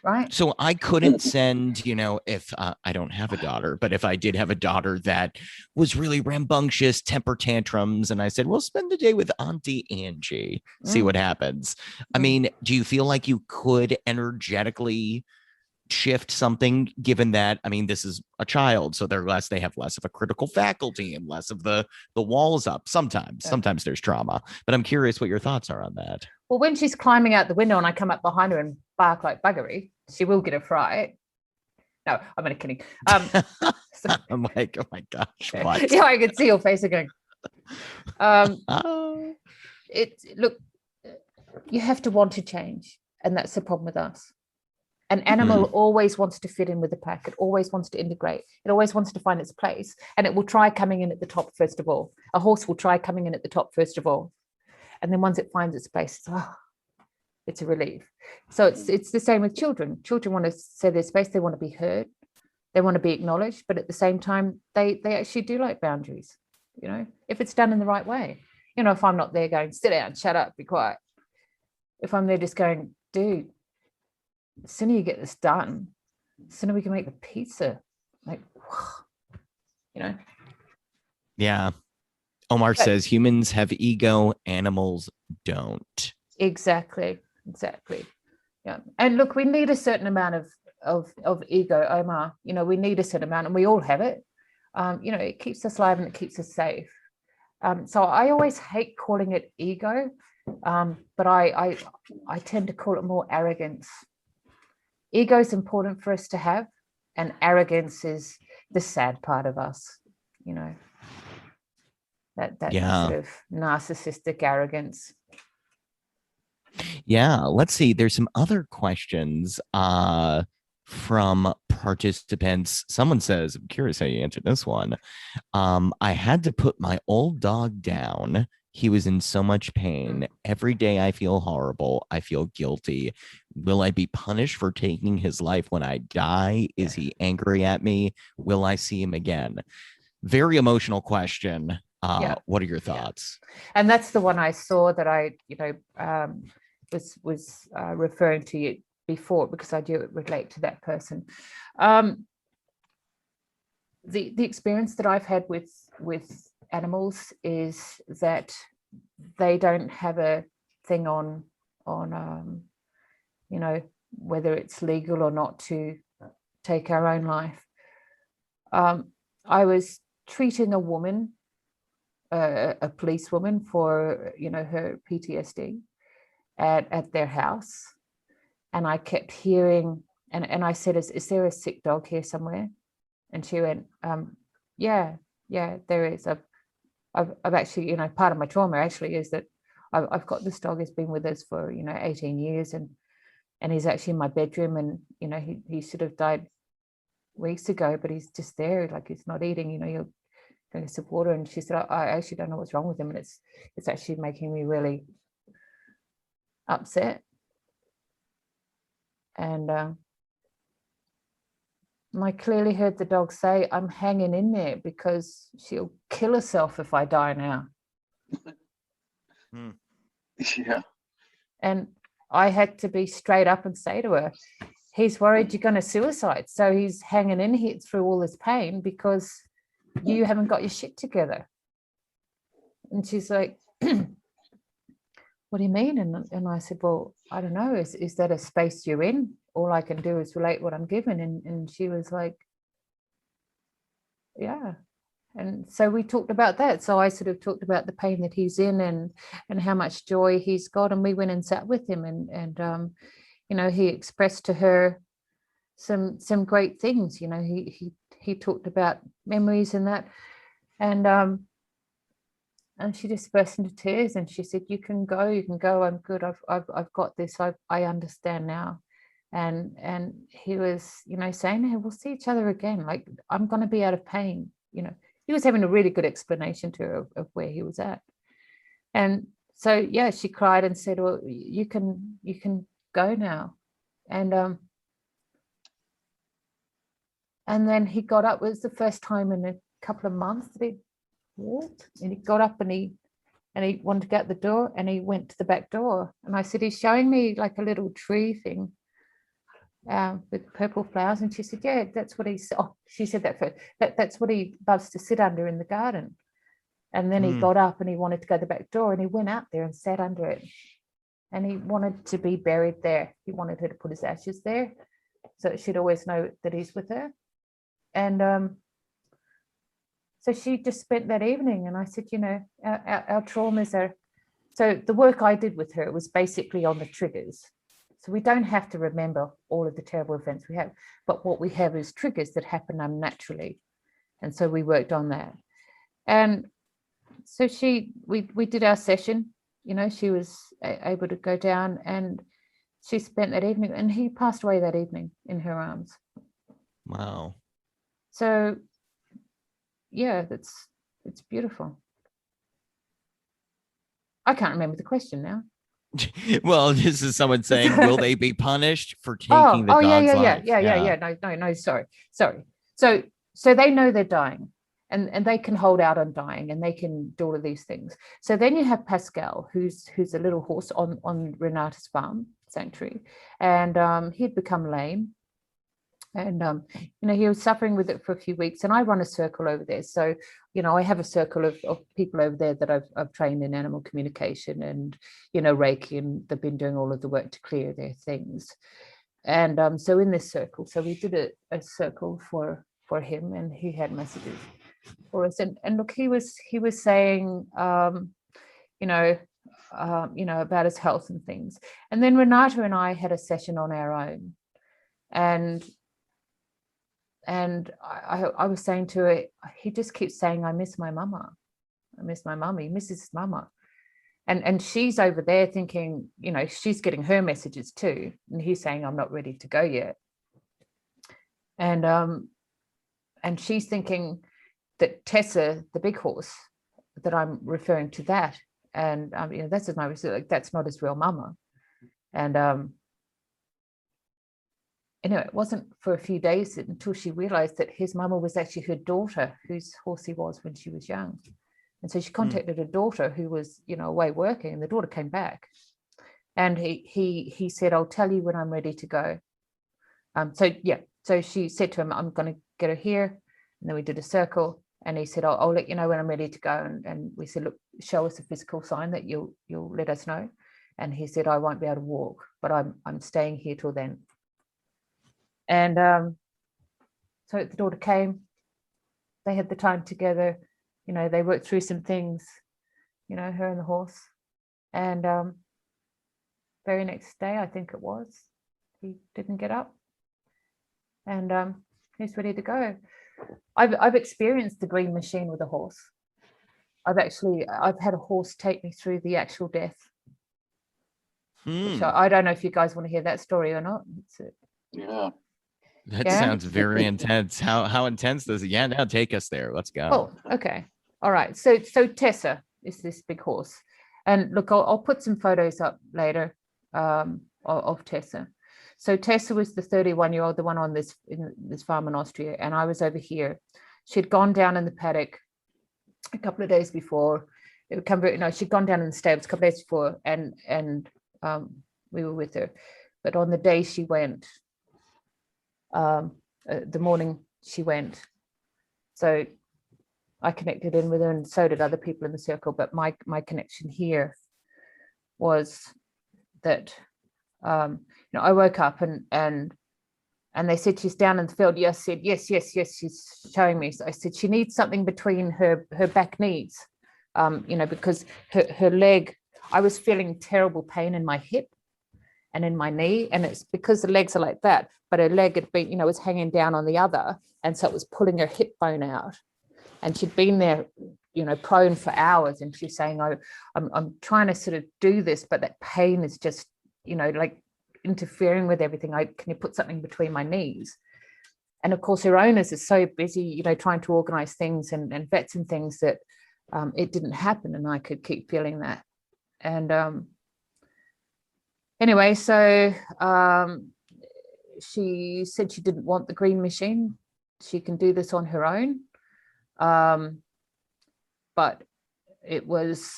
right? So I couldn't send, you know, if I don't have a daughter, but if I did have a daughter that was really rambunctious, temper tantrums, and I said, well, spend the day with Auntie Anjii, see what happens. I mean, do you feel like you could energetically shift something, given that, I mean, this is a child, so they have less of a critical faculty and less of the walls up. Sometimes there's trauma, but I'm curious what your thoughts are on that. Well, when she's climbing out the window and I come up behind her and bark like buggery, she will get a fright. No, I'm only kidding. So, I'm like, oh my gosh, what? Yeah, I can see your face again. Look, you have to want to change, and that's the problem with us. An animal always wants to fit in with the pack. It always wants to integrate. It always wants to find its place, and it will try coming in at the top first of all. A horse will try coming in at the top first of all, and then once it finds its place, it's a relief. So it's the same with children. Children want to say their space. They want to be heard. They want to be acknowledged, but at the same time, they actually do like boundaries. You know, if it's done in the right way. You know, if I'm not there going, sit down, shut up, be quiet. If I'm there just going, dude, the sooner you get this done, the sooner we can make the pizza. Like, you know. Yeah. Omar says humans have ego, animals don't. Exactly. Yeah. And look, we need a certain amount of ego, Omar. You know, we need a certain amount, and we all have it. You know, it keeps us alive and it keeps us safe. So I always hate calling it ego, but I tend to call it more arrogance. ego is important for us to have, and arrogance is the sad part of us, you know, that Yeah. sort of narcissistic arrogance. Yeah, let's see. There's some other questions from participants. Someone says, I'm curious how you answered this one. I had to put my old dog down. He was in so much pain. Every day I feel horrible. I feel guilty. Will I be punished for taking his life when I die? Is he angry at me? Will I see him again? Very emotional question. What are your thoughts? And that's the one I saw that I, was referring to you before, because I do relate to that person. The experience that I've had with animals is that they don't have a thing on whether it's legal or not to take our own life. I was treating a woman, a policewoman, for her PTSD at their house, and I kept hearing, and I said, is there a sick dog here somewhere? And she went, yeah, there is. I've actually, part of my trauma actually is that I've got this dog has been with us for 18 years, and he's actually in my bedroom, and he sort of died weeks ago, but he's just there, like he's not eating, you're going to sip water. And she said, I actually don't know what's wrong with him, and it's actually making me really upset. And I clearly heard the dog say, I'm hanging in there because she'll kill herself if I die now. Yeah. And I had to be straight up and say to her, he's worried you're going to suicide. So he's hanging in here through all this pain because you haven't got your shit together. And she's like, what do you mean? And I said, well, I don't know. Is that a space you're in? All I can do is relate what I'm given. And she was like, yeah. And so we talked about that. So I sort of talked about the pain that he's in and how much joy he's got. And we went and sat with him, and he expressed to her some great things. He talked about memories and that. And she just burst into tears, and she said, you can go, I'm good. I've got this. I understand now. And he was, saying to her, we'll see each other again. Like, I'm going to be out of pain. He was having a really good explanation to her of where he was at. And so, yeah, she cried and said, well, you can go now. And then he got up. It was the first time in a couple of months that he walked, and he got up and he wanted to get out the door, and he went to the back door. And I said, he's showing me like a little tree thing with purple flowers. And she said, yeah, that's what she said that first. That's what he loves to sit under in the garden. And then he got up and he wanted to go to the back door, and he went out there and sat under it. And he wanted to be buried there. He wanted her to put his ashes there, so she'd always know that he's with her. And so she just spent that evening, and I said, our traumas are, so the work I did with her was basically on the triggers. So we don't have to remember all of the terrible events we have, but what we have is triggers that happen unnaturally. And so we worked on that. And so we did our session, she was able to go down, and she spent that evening, and he passed away that evening in her arms. Wow. So yeah, it's beautiful. I can't remember the question now. Well, this is someone saying, will they be punished for taking the dog's life? Yeah. No, sorry. So they know they're dying, and they can hold out on dying, and they can do all of these things. So then you have Pascal, who's a little horse on Renata's farm sanctuary, and he'd become lame. And he was suffering with it for a few weeks, and I run a circle over there. So I have a circle of people over there that I've trained in animal communication and Reiki, and they've been doing all of the work to clear their things. And so in this circle, so we did a circle for him, and he had messages for us. And look, he was saying about his health and things. And then Renata and I had a session on our own. And I was saying to her, he just keeps saying, I miss my mama. I miss my mum. He misses his mama. And she's over there thinking, you know, she's getting her messages too. And he's saying, I'm not ready to go yet. And she's thinking that Tessa, the big horse, that I'm referring to that. And you know, that's not his real mama. And anyway, it wasn't for a few days until she realized that his mama was actually her daughter, whose horse he was when she was young. And so she contacted her daughter, who was, you know, away working, and the daughter came back. And he said, I'll tell you when I'm ready to go. So she said to him, I'm going to get her here. And then we did a circle. And he said, I'll let you know when I'm ready to go. And we said, look, show us a physical sign that you'll let us know. And he said, I won't be able to walk, but I'm staying here till then. And so the daughter came. They had the time together. You know, they worked through some things, you know, her and the horse. And very next day, I think it was, he didn't get up. And he's ready to go. I've experienced the green machine with a horse. I've had a horse take me through the actual death. Which I don't know if you guys want to hear that story or not. Yeah. That sounds very intense. How intense does it? Yeah, now take us there. Let's go. Oh, okay. All right. So Tessa is this big horse. And look, I'll put some photos up later of Tessa. So Tessa was the 31-year-old, the one on this farm in Austria, and I was over here. She'd gone down in the paddock a couple of days before. She'd gone down in the stables a couple of days before, and we were with her. But on the day she went, the morning she went, so I connected in with her, and so did other people in the circle. But my connection here was that I woke up and they said she's down in the field. Yes, said yes. She's showing me. So I said she needs something between her back knees, because her leg. I was feeling terrible pain in my hip and in my knee, and it's because the legs are like that. But her leg had been, was hanging down on the other, and so it was pulling her hip bone out. And she'd been there, prone for hours, and she's saying, I'm trying to sort of do this, but that pain is just, like interfering with everything. Can you put something between my knees? And of course, her owners are so busy, trying to organize things and vets and things that it didn't happen, and I could keep feeling that. And anyway, so she said she didn't want the green machine. She can do this on her own. But it was,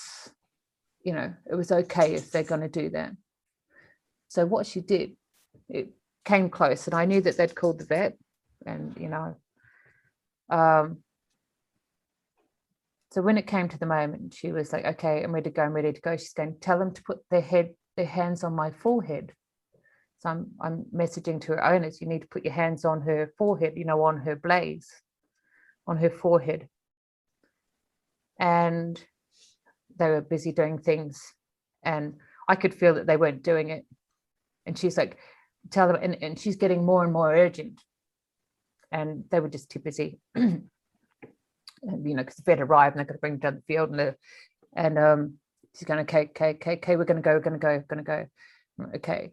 it was okay if they're going to do that. So what she did, it came close, and I knew that they'd called the vet, and so when it came to the moment, she was like, okay, I'm ready to go. She's going to tell them to put their hands on my forehead. So I'm messaging to her owners, you need to put your hands on her forehead, on her blades, on her forehead. And they were busy doing things, and I could feel that they weren't doing it. And she's like, tell them, and she's getting more and more urgent, and they were just too busy. And, because the vet arrived and they're going to bring them down the field, and she's going, okay, we're going to go. Okay.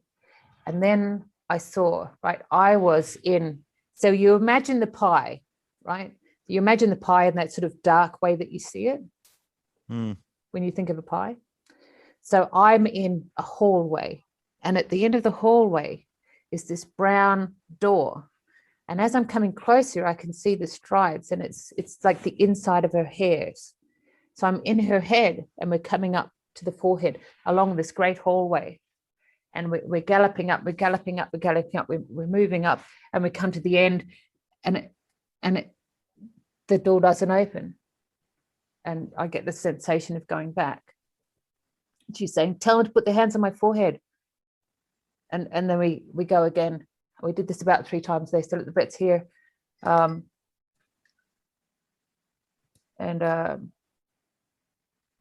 And then I saw, right, I was in, so you imagine the pie, right? You imagine the pie in that sort of dark way that you see it when you think of a pie. So I'm in a hallway, and at the end of the hallway is this brown door. And as I'm coming closer, I can see the stripes, and it's like the inside of her hairs. So I'm in her head, and we're coming up to the forehead along this great hallway. And we're galloping up, we're moving up, and we come to the end, and the door doesn't open. And I get the sensation of going back. She's saying, tell them to put their hands on my forehead. And then we go again. We did this about 3 times. They're still at the vets here. I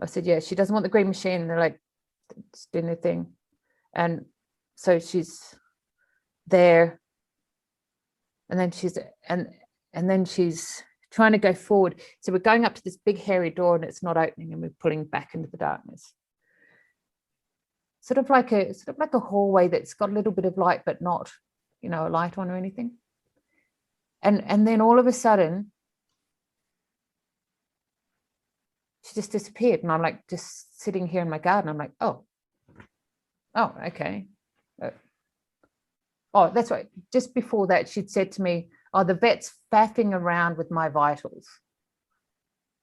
said, yeah, she doesn't want the green machine. And they're like, it's doing their thing. And so she's there, And then she's trying to go forward. So we're going up to this big hairy door and it's not opening, and we're pulling back into the darkness. Sort of like a hallway that's got a little bit of light, but not, a light on or anything. And then all of a sudden, she just disappeared. And I'm like just sitting here in my garden. I'm like, oh, okay. Oh, that's right. Just before that, she'd said to me, oh, the vet's faffing around with my vitals.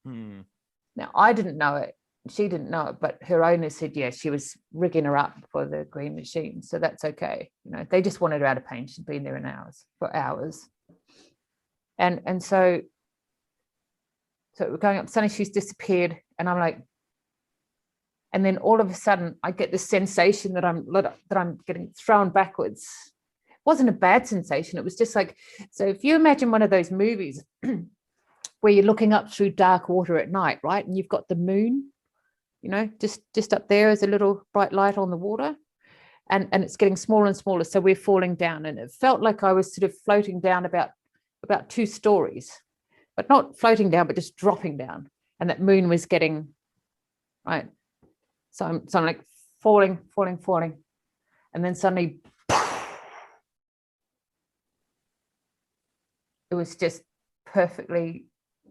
Now, I didn't know it. She didn't know it, but her owner said, yeah, she was rigging her up for the green machine. So that's okay. They just wanted her out of pain. She'd been there for hours. And so we're going up, suddenly she's disappeared. And I'm like, and then all of a sudden I get this sensation that I'm getting thrown backwards. It wasn't a bad sensation. It was just like, so if you imagine one of those movies where you're looking up through dark water at night, right? And you've got the moon, just up there as a little bright light on the water, and it's getting smaller and smaller. So we're falling down, and it felt like I was sort of floating down about 2 stories, but not floating down, but just dropping down. And that moon was getting, right. So I'm like falling. And then suddenly it was just perfectly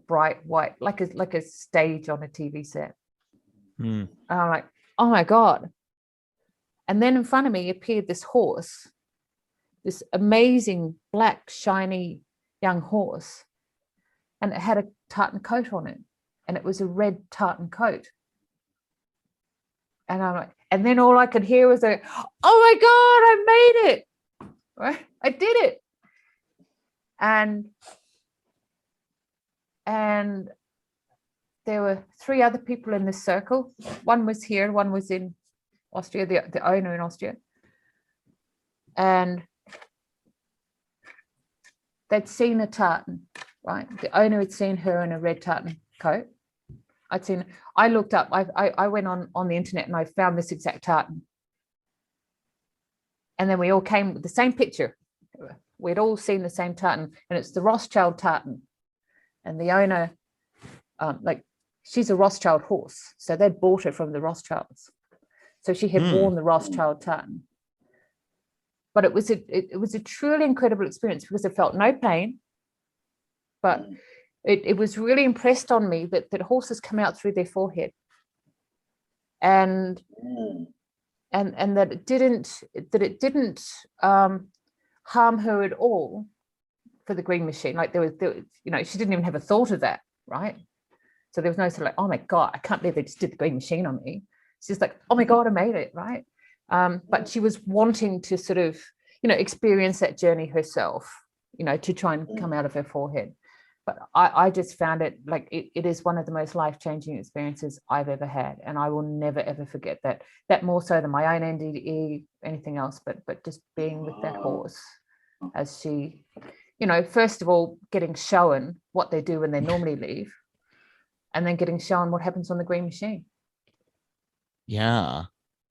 bright white, like a stage on a TV set. And I'm like, oh my God. And then in front of me appeared this horse, this amazing black, shiny young horse. And it had a tartan coat on it. And it was a red tartan coat. And I'm like, and then all I could hear was oh my God, I made it. Right? I did it. And there were 3 other people in this circle. One was here, one was in Austria, the owner in Austria. And they'd seen a tartan, right? The owner had seen her in a red tartan coat. I looked up, I went on the internet and I found this exact tartan. And then we all came with the same picture. We'd all seen the same tartan, and it's the Rothschild tartan. And the owner, she's a Rothschild horse. So they'd bought her from the Rothschilds. So she had worn the Rothschild tartan. But it was a truly incredible experience because it felt no pain. But it was really impressed on me that horses come out through their forehead. And that it didn't harm her at all for the green machine. Like there was, she didn't even have a thought of that, right? So there was no sort of like, oh my God, I can't believe they just did the green machine on me. She's like, oh my God, I made it, right? But she was wanting to sort of, experience that journey herself, to try and come out of her forehead. But I just found it like it is one of the most life-changing experiences I've ever had. And I will never, ever forget that more so than my own NDE, anything else, but just being with that horse as she, first of all, getting shown what they do when they normally leave, and then getting shown what happens on the green machine. Yeah.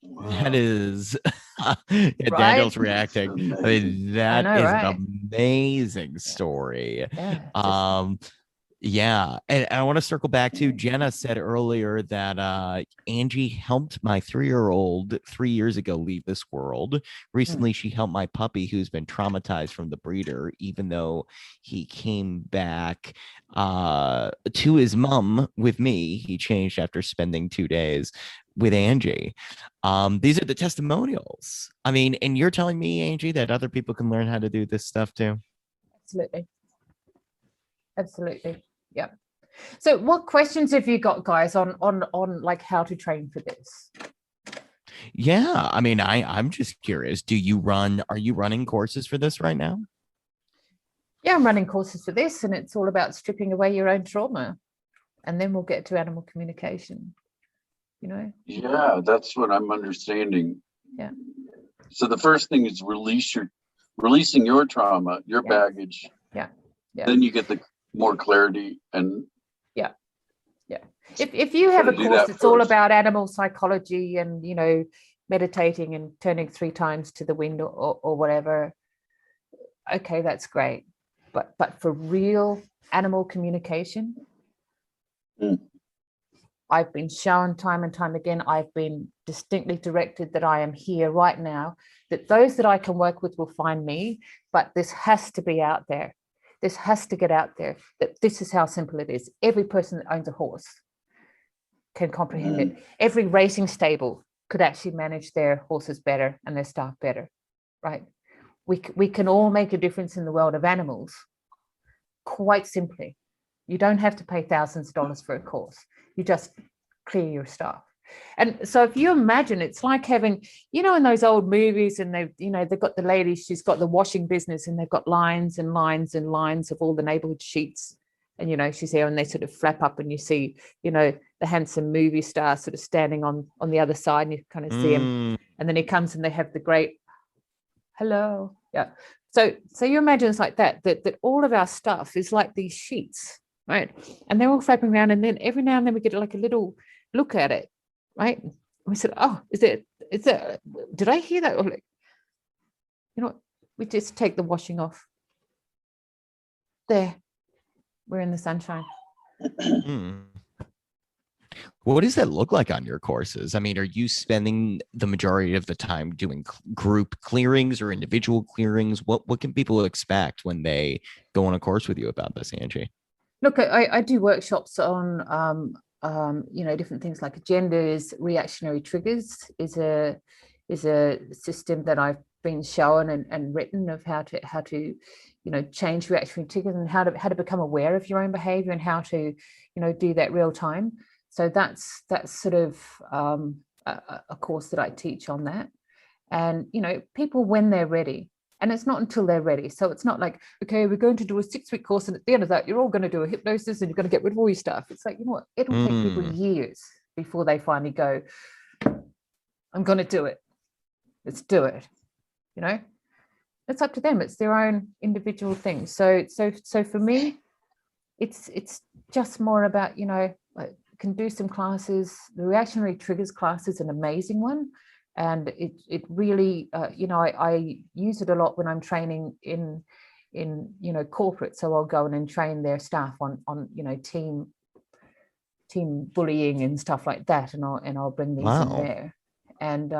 That is Daniel's reacting. I mean, that is an amazing story. Yeah. And I want to circle back to Jenna said earlier that Anjii helped my 3-year-old 3 years ago leave this world. Recently, she helped my puppy who's been traumatized from the breeder, even though he came back to his mom with me. He changed after spending 2 days with Anjii. These are the testimonials. I mean, and you're telling me, Anjii, that other people can learn how to do this stuff too? Absolutely. Yeah. So what questions have you got, guys, on like how to train for this? Yeah, I mean, I'm just curious. Are you running courses for this right now? Yeah, I'm running courses for this, and it's all about stripping away your own trauma. And then we'll get to animal communication. Yeah, that's what I'm understanding. Yeah. So the first thing is releasing your trauma, your baggage. Yeah. Then you get the more clarity and if you have a course that's all about animal psychology and meditating and turning 3 times to the wind or whatever, okay, that's great. But for real animal communication, Mm. I've been shown time and time again, I've been distinctly directed that I am here right now, that those that I can work with will find me, but this has to be out there. This has to get out there, that this is how simple it is. Every person that owns a horse can comprehend it. Every racing stable could actually manage their horses better and their staff better, right? We can all make a difference in the world of animals quite simply. You don't have to pay thousands of dollars for a course. You just clear your staff. And so if you imagine, it's like having, you know, in those old movies, and they've got the lady, she's got the washing business, and they've got lines and lines and lines of all the neighborhood sheets. And, you know, she's there and they sort of flap up and you see, you know, the handsome movie star sort of standing on the other side, and you kind of see him. And then he comes and they have the great hello. Yeah. So you imagine it's like that all of our stuff is like these sheets, right? And they're all flapping around, and then every now and then we get like a little look at it, right? And we said, oh, is it, did I hear that? Or like, you know what? We just take the washing off. There, we're in the sunshine. What does that look like on your courses? I mean, are you spending the majority of the time doing group clearings or individual clearings? What can people expect when they go on a course with you about this, Anjii? Look, I do workshops on you know, different things like agendas. Reactionary triggers is a system that I've been shown and written of how to you know, change reactionary triggers, and how to become aware of your own behavior, and how to, you know, do that real time. So that's sort of a course that I teach on that. And, you know, people, when they're ready, and it's not until they're ready. So it's not like, okay, we're going to do a 6-week course, and at the end of that, you're all going to do a hypnosis and you're going to get rid of all your stuff. It's like, you know what, it'll take people years before they finally go, I'm going to do it. Let's do it. You know, it's up to them. It's their own individual thing. So for me, it's just more about, you know, like, can do some classes. The reactionary triggers class is an amazing one, and it really you know, I use it a lot when I'm training in you know, corporate. So I'll go in and train their staff on you know, team bullying and stuff like that, and I'll bring these in there. And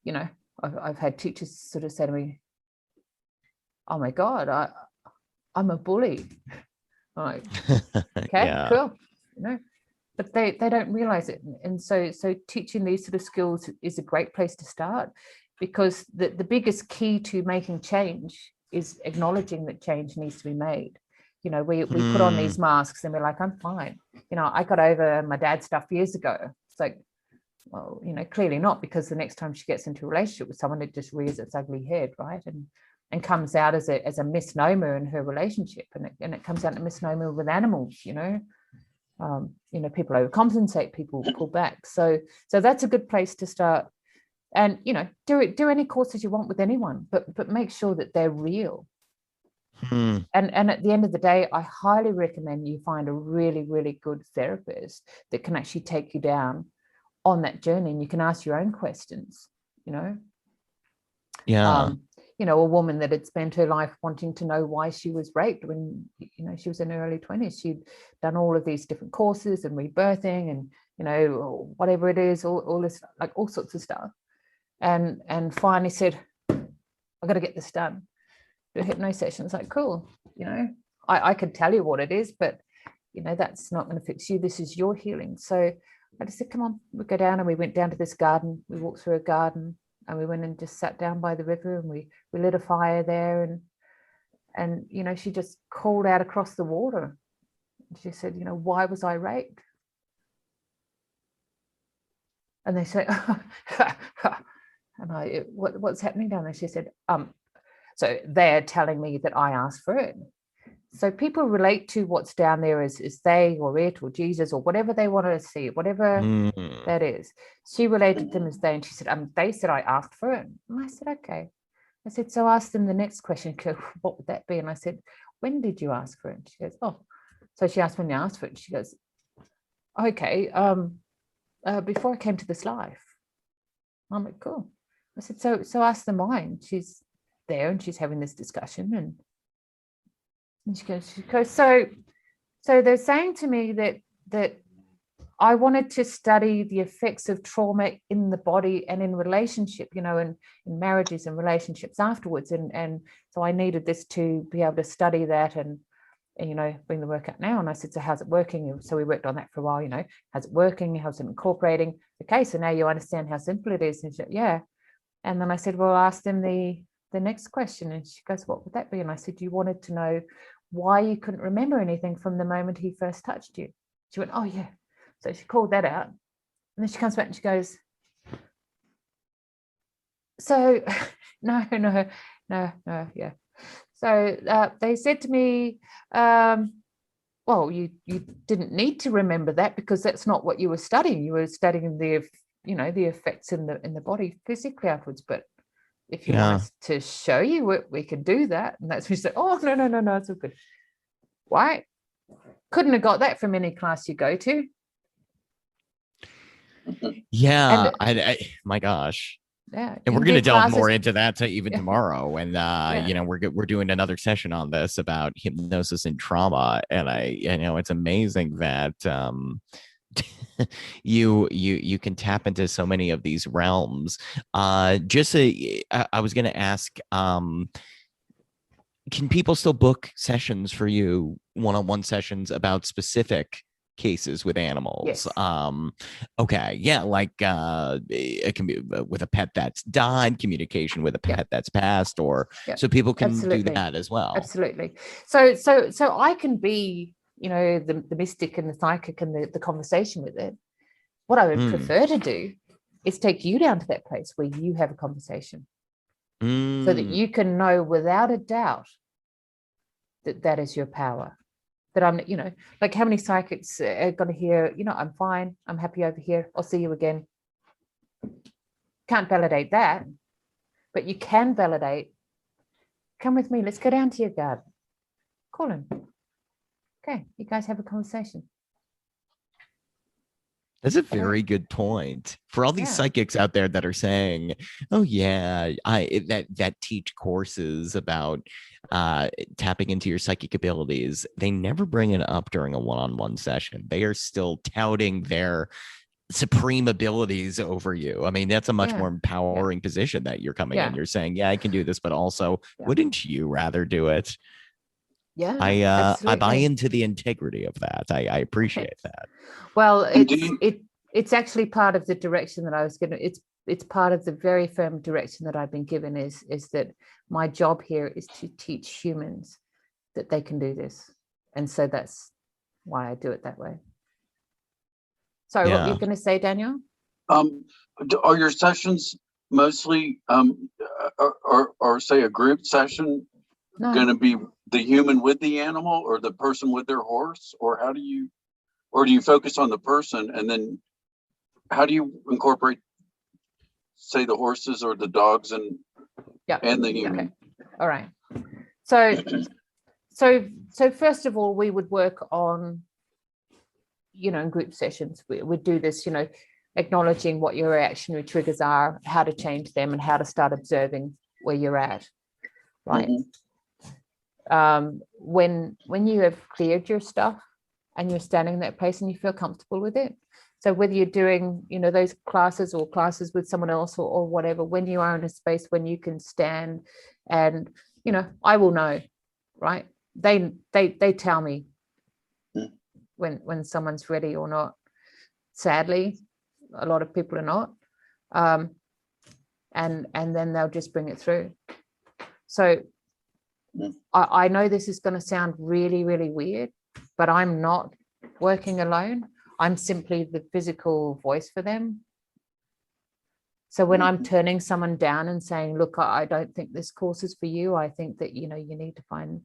you know, I've had teachers sort of say to me, oh my God, I'm a bully. I'm like, okay, Yeah. cool, you know. But they don't realize it. And so teaching these sort of skills is a great place to start, because the biggest key to making change is acknowledging that change needs to be made. You know, we put on these masks and we're like, I'm fine. You know, I got over my dad's stuff years ago. It's like, well, you know, clearly not, because the next time she gets into a relationship with someone, it just rears its ugly head, right? And comes out as a misnomer in her relationship. And it comes out a misnomer with animals, you know. You know, people overcompensate, people pull back. So that's a good place to start. And, you know, do any courses you want with anyone, but make sure that they're real. And at the end of the day, I highly recommend you find a really, really good therapist that can actually take you down on that journey, and you can ask your own questions, you know. Yeah. You know, a woman that had spent her life wanting to know why she was raped when, you know, she was in her early 20s. She'd done all of these different courses and rebirthing and, you know, whatever it is, all this, like all sorts of stuff. And finally said, I've got to get this done. Do a hypno session. It's like, cool, you know, I could tell you what it is, but, you know, that's not going to fix you. This is your healing. So I just said, come on, we'll go down. And we went down to this garden. We walked through a garden. And we went and just sat down by the river, and we lit a fire there, and you know, she just called out across the water. She said, you know, why was I raped? And they said, and I, what's happening down there? She said, so they're telling me that I asked for it. So people relate to what's down there as they or it or Jesus or whatever they want to see, whatever that is. She related them as they, and she said, they said I asked for it. And I said, okay. I said, so ask them the next question, what would that be? And I said, when did you ask for it? She goes, oh. So she asked when you asked for it. She goes, okay, before I came to this life. I'm like, cool. I said, so ask them why. And she's there and she's having this discussion, and And she goes, so they're saying to me that I wanted to study the effects of trauma in the body and in relationship, you know, and in marriages and relationships afterwards. And so I needed this to be able to study that and, you know, bring the work out now. And I said, so how's it working? So we worked on that for a while, you know, how's it working? How's it incorporating? Okay, so now you understand how simple it is. And she said, yeah. And then I said, well, ask them the next question. And she goes, what would that be? And I said, you wanted to know why you couldn't remember anything from the moment he first touched you. She went, oh, yeah. So she called that out. And then she comes back and she goes, so no, yeah. So they said to me, well, you didn't need to remember that because that's not what you were studying. You were studying the, you know, the effects in the body physically afterwards. But if you want us to show you it, we can do that. And that's when she said, oh, no, it's all good. Why? Couldn't have got that from any class you go to. Yeah, my gosh. Yeah, and we're going to delve more into that even tomorrow. And you know, we're doing another session on this about hypnosis and trauma. And you know, it's amazing that you can tap into so many of these realms. I was going to ask, can people still book sessions for you, one-on-one sessions about specific cases with animals? Yes. Okay, yeah, like it can be with a pet that's died, communication with a pet that's passed, or so people can do that as well. Absolutely. So I can be, you know, the mystic and the psychic and the conversation with it. What I would prefer to do is take you down to that place where you have a conversation, so that you can know without a doubt that that is your power. That I'm, you know, like how many psychics are going to hear, you know, I'm fine, I'm happy over here, I'll see you again. Can't validate that, but you can validate, come with me, let's go down to your garden. Call him. Okay, you guys have a conversation. That's a very good point for all these psychics out there that are saying, "Oh yeah, that teach courses about tapping into your psychic abilities." They never bring it up during a one-on-one session. They are still touting their supreme abilities over you. I mean, that's a much more empowering position that you're coming in. You're saying, "Yeah, I can do this," but also, wouldn't you rather do it? Yeah, I buy into the integrity of that. I appreciate that. Well, it's actually part of the direction that I was going to. It's part of the very firm direction that I've been given is that my job here is to teach humans that they can do this, and so that's why I do it that way. Sorry, what were you going to say, Daniel? Are your sessions mostly or say a group session going to be the human with the animal or the person with their horse, or do you focus on the person, and then how do you incorporate, say, the horses or the dogs and the human? Okay. All right. So first of all, we would work on, you know, in group sessions, we would do this, you know, acknowledging what your reactionary triggers are, how to change them, and how to start observing where you're at, right? When you have cleared your stuff and you're standing in that place and you feel comfortable with it, so whether you're doing, you know, those classes or classes with someone else or whatever, when you are in a space when you can stand and, you know, I will know, right? They tell me when someone's ready or not. Sadly, a lot of people are not. And then they'll just bring it through. So I know this is going to sound really, really weird, but I'm not working alone. I'm simply the physical voice for them. So when I'm turning someone down and saying, look, I don't think this course is for you, I think that, you know, you need to find,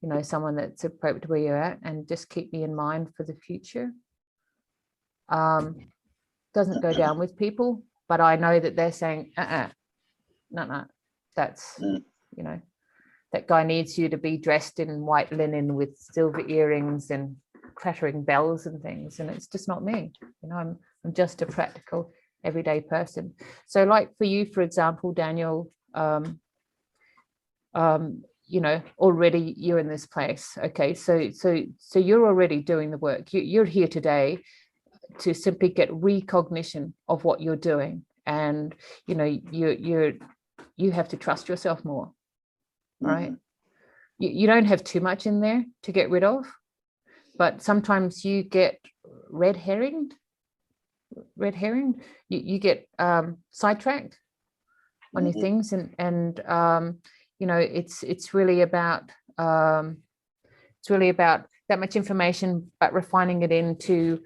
you know, someone that's appropriate to where you're at, and just keep me in mind for the future. Doesn't go down with people, but I know that they're saying, no, that's, you know, that guy needs you to be dressed in white linen with silver earrings and clattering bells and things, and it's just not me. You know, I'm just a practical everyday person. So like for you, for example, Daniel, already you're in this place. Okay, so you're already doing the work. You're here today to simply get recognition of what you're doing, and you have to trust yourself more, right? You don't have too much in there to get rid of, but sometimes you get red herringed. You get sidetracked on your things, and it's really about that much information, but refining it into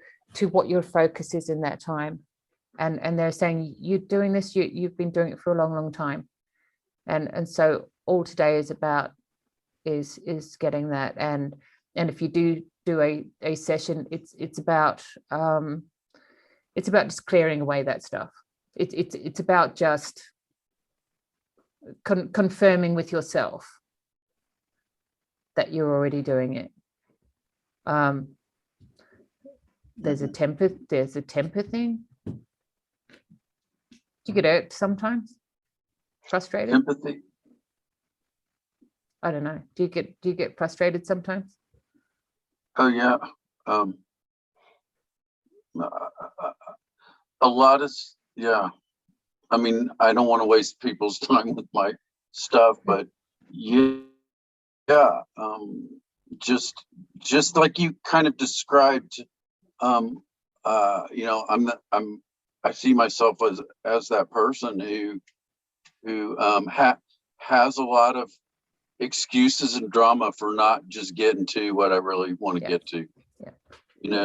what your focus is in that time. And they're saying, you're doing this, you've been doing it for a long time, and so all today is about is getting that. And if you do a session, it's about just clearing away that stuff. It's about just confirming with yourself that you're already doing it. There's a temper thing. Do you get irked sometimes? Frustrated? Empathy. I don't know. Do you get frustrated sometimes? Oh yeah. A lot of, yeah. I mean, I don't want to waste people's time with my stuff, but yeah. Just like you kind of described, I see myself as that person who has a lot of excuses and drama for not just getting to what I really want to get to. Yeah.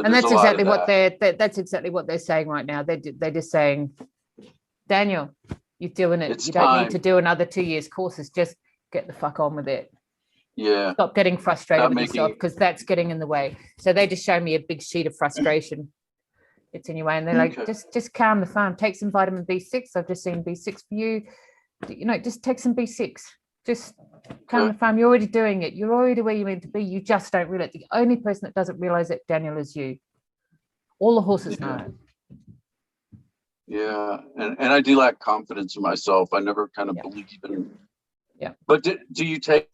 And that's exactly what that's exactly what they're saying right now. They're just saying, Daniel, you're doing it. You don't need to do another 2 years courses. Just get the fuck on with it. Yeah. Stop getting frustrated with yourself, because that's getting in the way. So they just show me a big sheet of frustration. It's in your way, and they're like, just calm the farm. Take some vitamin B6. I've just seen B6 for you. Just take some B6. Just calm the farm. You're already doing it. You're already where you're meant to be. You just don't realize. The only person that doesn't realize it, Daniel, is you. All the horses know it. Yeah, and I do lack confidence in myself. I never kind of believe in. Yeah. But do you take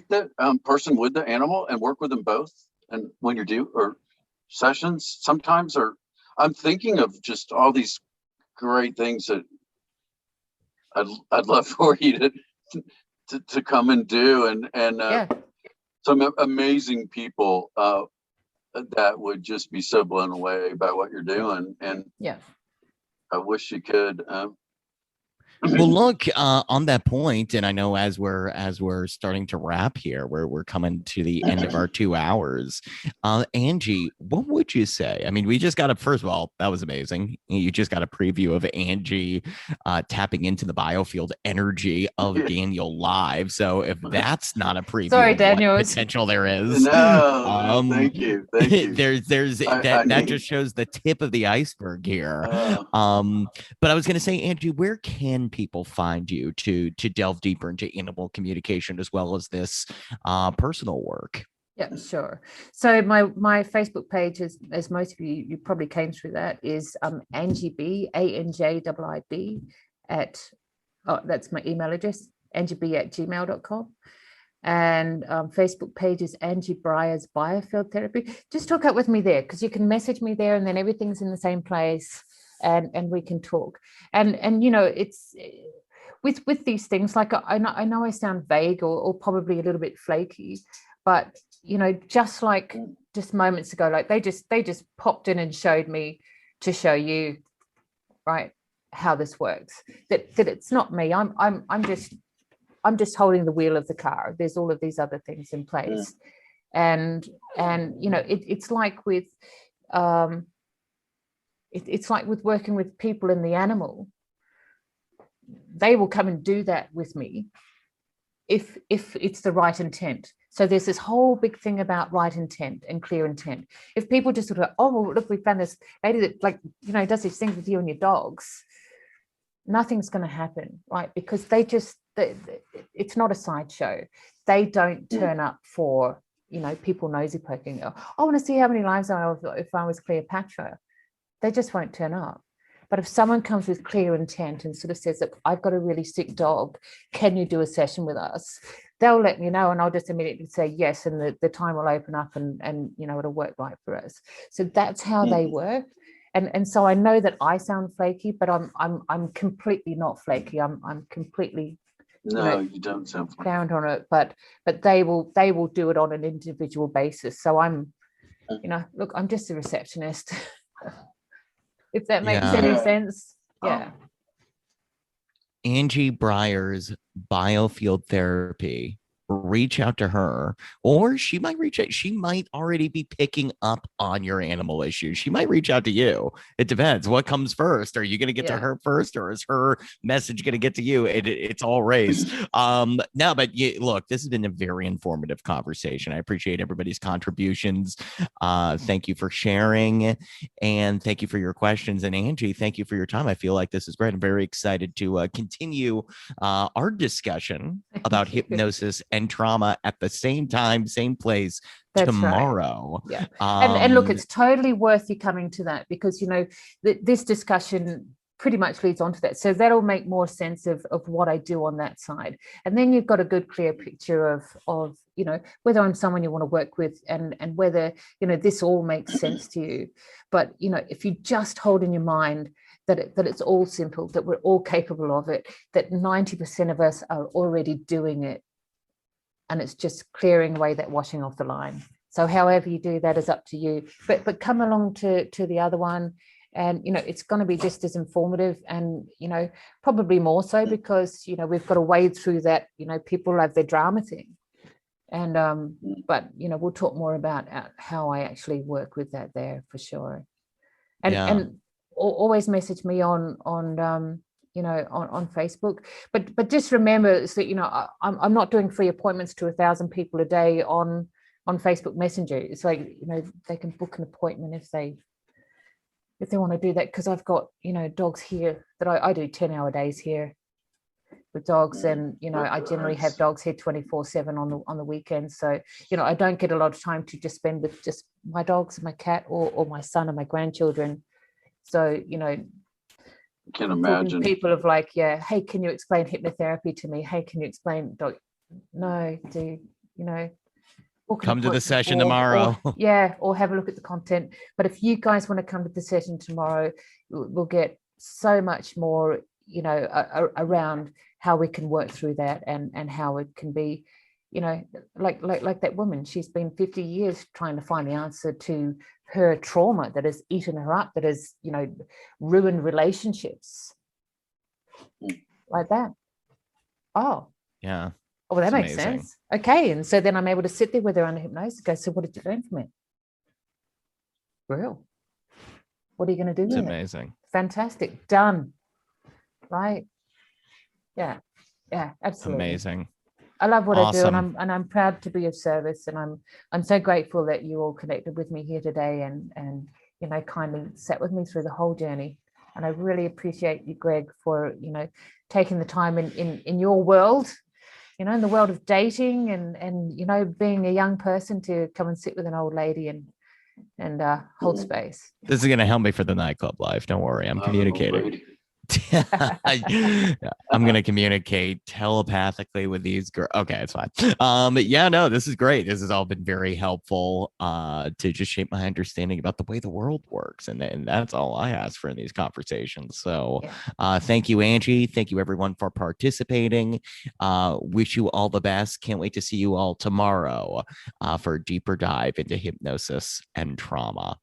the person with the animal and work with them both, and when you do, or sessions sometimes? Or I'm thinking of just all these great things that I'd love for you to come and do, and some amazing people that would just be so blown away by what you're doing. And I wish you could. Well, look, on that point, and I know as we're starting to wrap here, we're coming to the end of our 2 hours. Anjii, what would you say? I mean, we just got first of all, that was amazing. You just got a preview of Anjii tapping into the biofield energy of Daniel live. So if that's not a preview, sorry, Daniel, what potential there is. No, thank you. There's that just shows the tip of the iceberg here. But I was going to say, Anjii, where can people find you to delve deeper into animal communication as well as this personal work? Yeah, sure. So my Facebook page is, as most of you probably came through that, is Anjii B, ANJIIB that's my email address, anjieb@gmail.com. And Facebook page is Anjii Bryers Biofield Therapy. Just talk up with me there, because you can message me there, and then everything's in the same place. And we can talk, and it's with these things, like I know I sound vague or probably a little bit flaky, but just moments ago, like they just popped in and showed me to show you, right, how this works, that it's not me. I'm just holding the wheel of the car. There's all of these other things in place, and it's like with it's like with working with people in the animal. They will come and do that with me if it's the right intent. So there's this whole big thing about right intent and clear intent. If people just sort of, oh, well, look, we found this lady that does these things with you and your dogs, nothing's going to happen, right? Because it's not a sideshow. They don't turn up for people nosy poking. I want to see how many lives I have if I was Cleopatra. They just won't turn up. But if someone comes with clear intent and sort of says, look, I've got a really sick dog, can you do a session with us? they'll let me know, and I'll just immediately say yes, and the time will open up, and you know, it'll work right for us. So that's how they work. And so I know that I sound flaky, but I'm completely not flaky. I'm completely, No, you don't sound flaky. found on it, but they will do it on an individual basis. So I'm, you know, look, I'm just a receptionist. If that makes any sense. Yeah. Anjii Bryers, Biofield Therapy. Reach out to her, or she might reach out. She might already be picking up on your animal issues. She might reach out to you. It depends. What comes first? Are you going to get to her first, or is her message going to get to you? It's all raised. No, but look, this has been a very informative conversation. I appreciate everybody's contributions. Thank you for sharing, and thank you for your questions. And Anjii, thank you for your time. I feel like this is great. I'm very excited to continue our discussion about hypnosis and trauma at the same time, same place. That's tomorrow. Right. Yeah. And look, it's totally worth you coming to that, because, you know, this discussion pretty much leads on to that. So that'll make more sense of what I do on that side. And then you've got a good, clear picture of, you know, whether I'm someone you want to work with, and whether, you know, this all makes sense to you. But, you know, if you just hold in your mind that it's all simple, that we're all capable of it, that 90% of us are already doing it, and it's just clearing away that washing off the line. So however you do that is up to you, but come along to the other one, and, you know, it's going to be just as informative, and, you know, probably more so, because, you know, we've got to wade through that, you know, people have their drama thing, and but, you know, we'll talk more about how I actually work with that there for sure. And always message me on you know, on Facebook, but just remember that, you know, I'm not doing free appointments to 1,000 people a day on Facebook Messenger. It's like, you know, they can book an appointment if they want to do that, because I've got, you know, dogs here that I do 10-hour days here with dogs, and, you know, I generally have dogs here 24/7 on the weekends. So, you know, I don't get a lot of time to just spend with just my dogs and my cat, or my son and my grandchildren. So, you know, I can imagine people of like, hey, can you explain hypnotherapy to me? Hey, can you explain dog? No, dude, you know, come to the session tomorrow. Or have a look at the content. But if you guys want to come to the session tomorrow, we'll get so much more, you know, around how we can work through that, and how it can be, you know, like that woman. She's been 50 years trying to find the answer to her trauma that has eaten her up, that has, you know, ruined relationships like that. Oh, yeah. Oh, well, that makes sense. Okay. And so then I'm able to sit there with her under hypnosis and go, so what did you learn from it? Real. What are you going to do with it? Amazing. Fantastic. Done. Right. Yeah. Yeah, absolutely. Amazing. I love what I do, and I'm proud to be of service, and I'm so grateful that you all connected with me here today, and you know, kindly sat with me through the whole journey. And I really appreciate you, Greg, for, you know, taking the time in your world, you know, in the world of dating, and you know, being a young person, to come and sit with an old lady and hold space. This is going to help me for the nightclub life. Don't worry, I'm communicating. I'm going to communicate telepathically with these girls. Okay, it's fine. Yeah, no, this is great. This has all been very helpful to just shape my understanding about the way the world works. And that's all I ask for in these conversations. So thank you, Anjii. Thank you, everyone, for participating. Wish you all the best. Can't wait to see you all tomorrow for a deeper dive into hypnosis and trauma.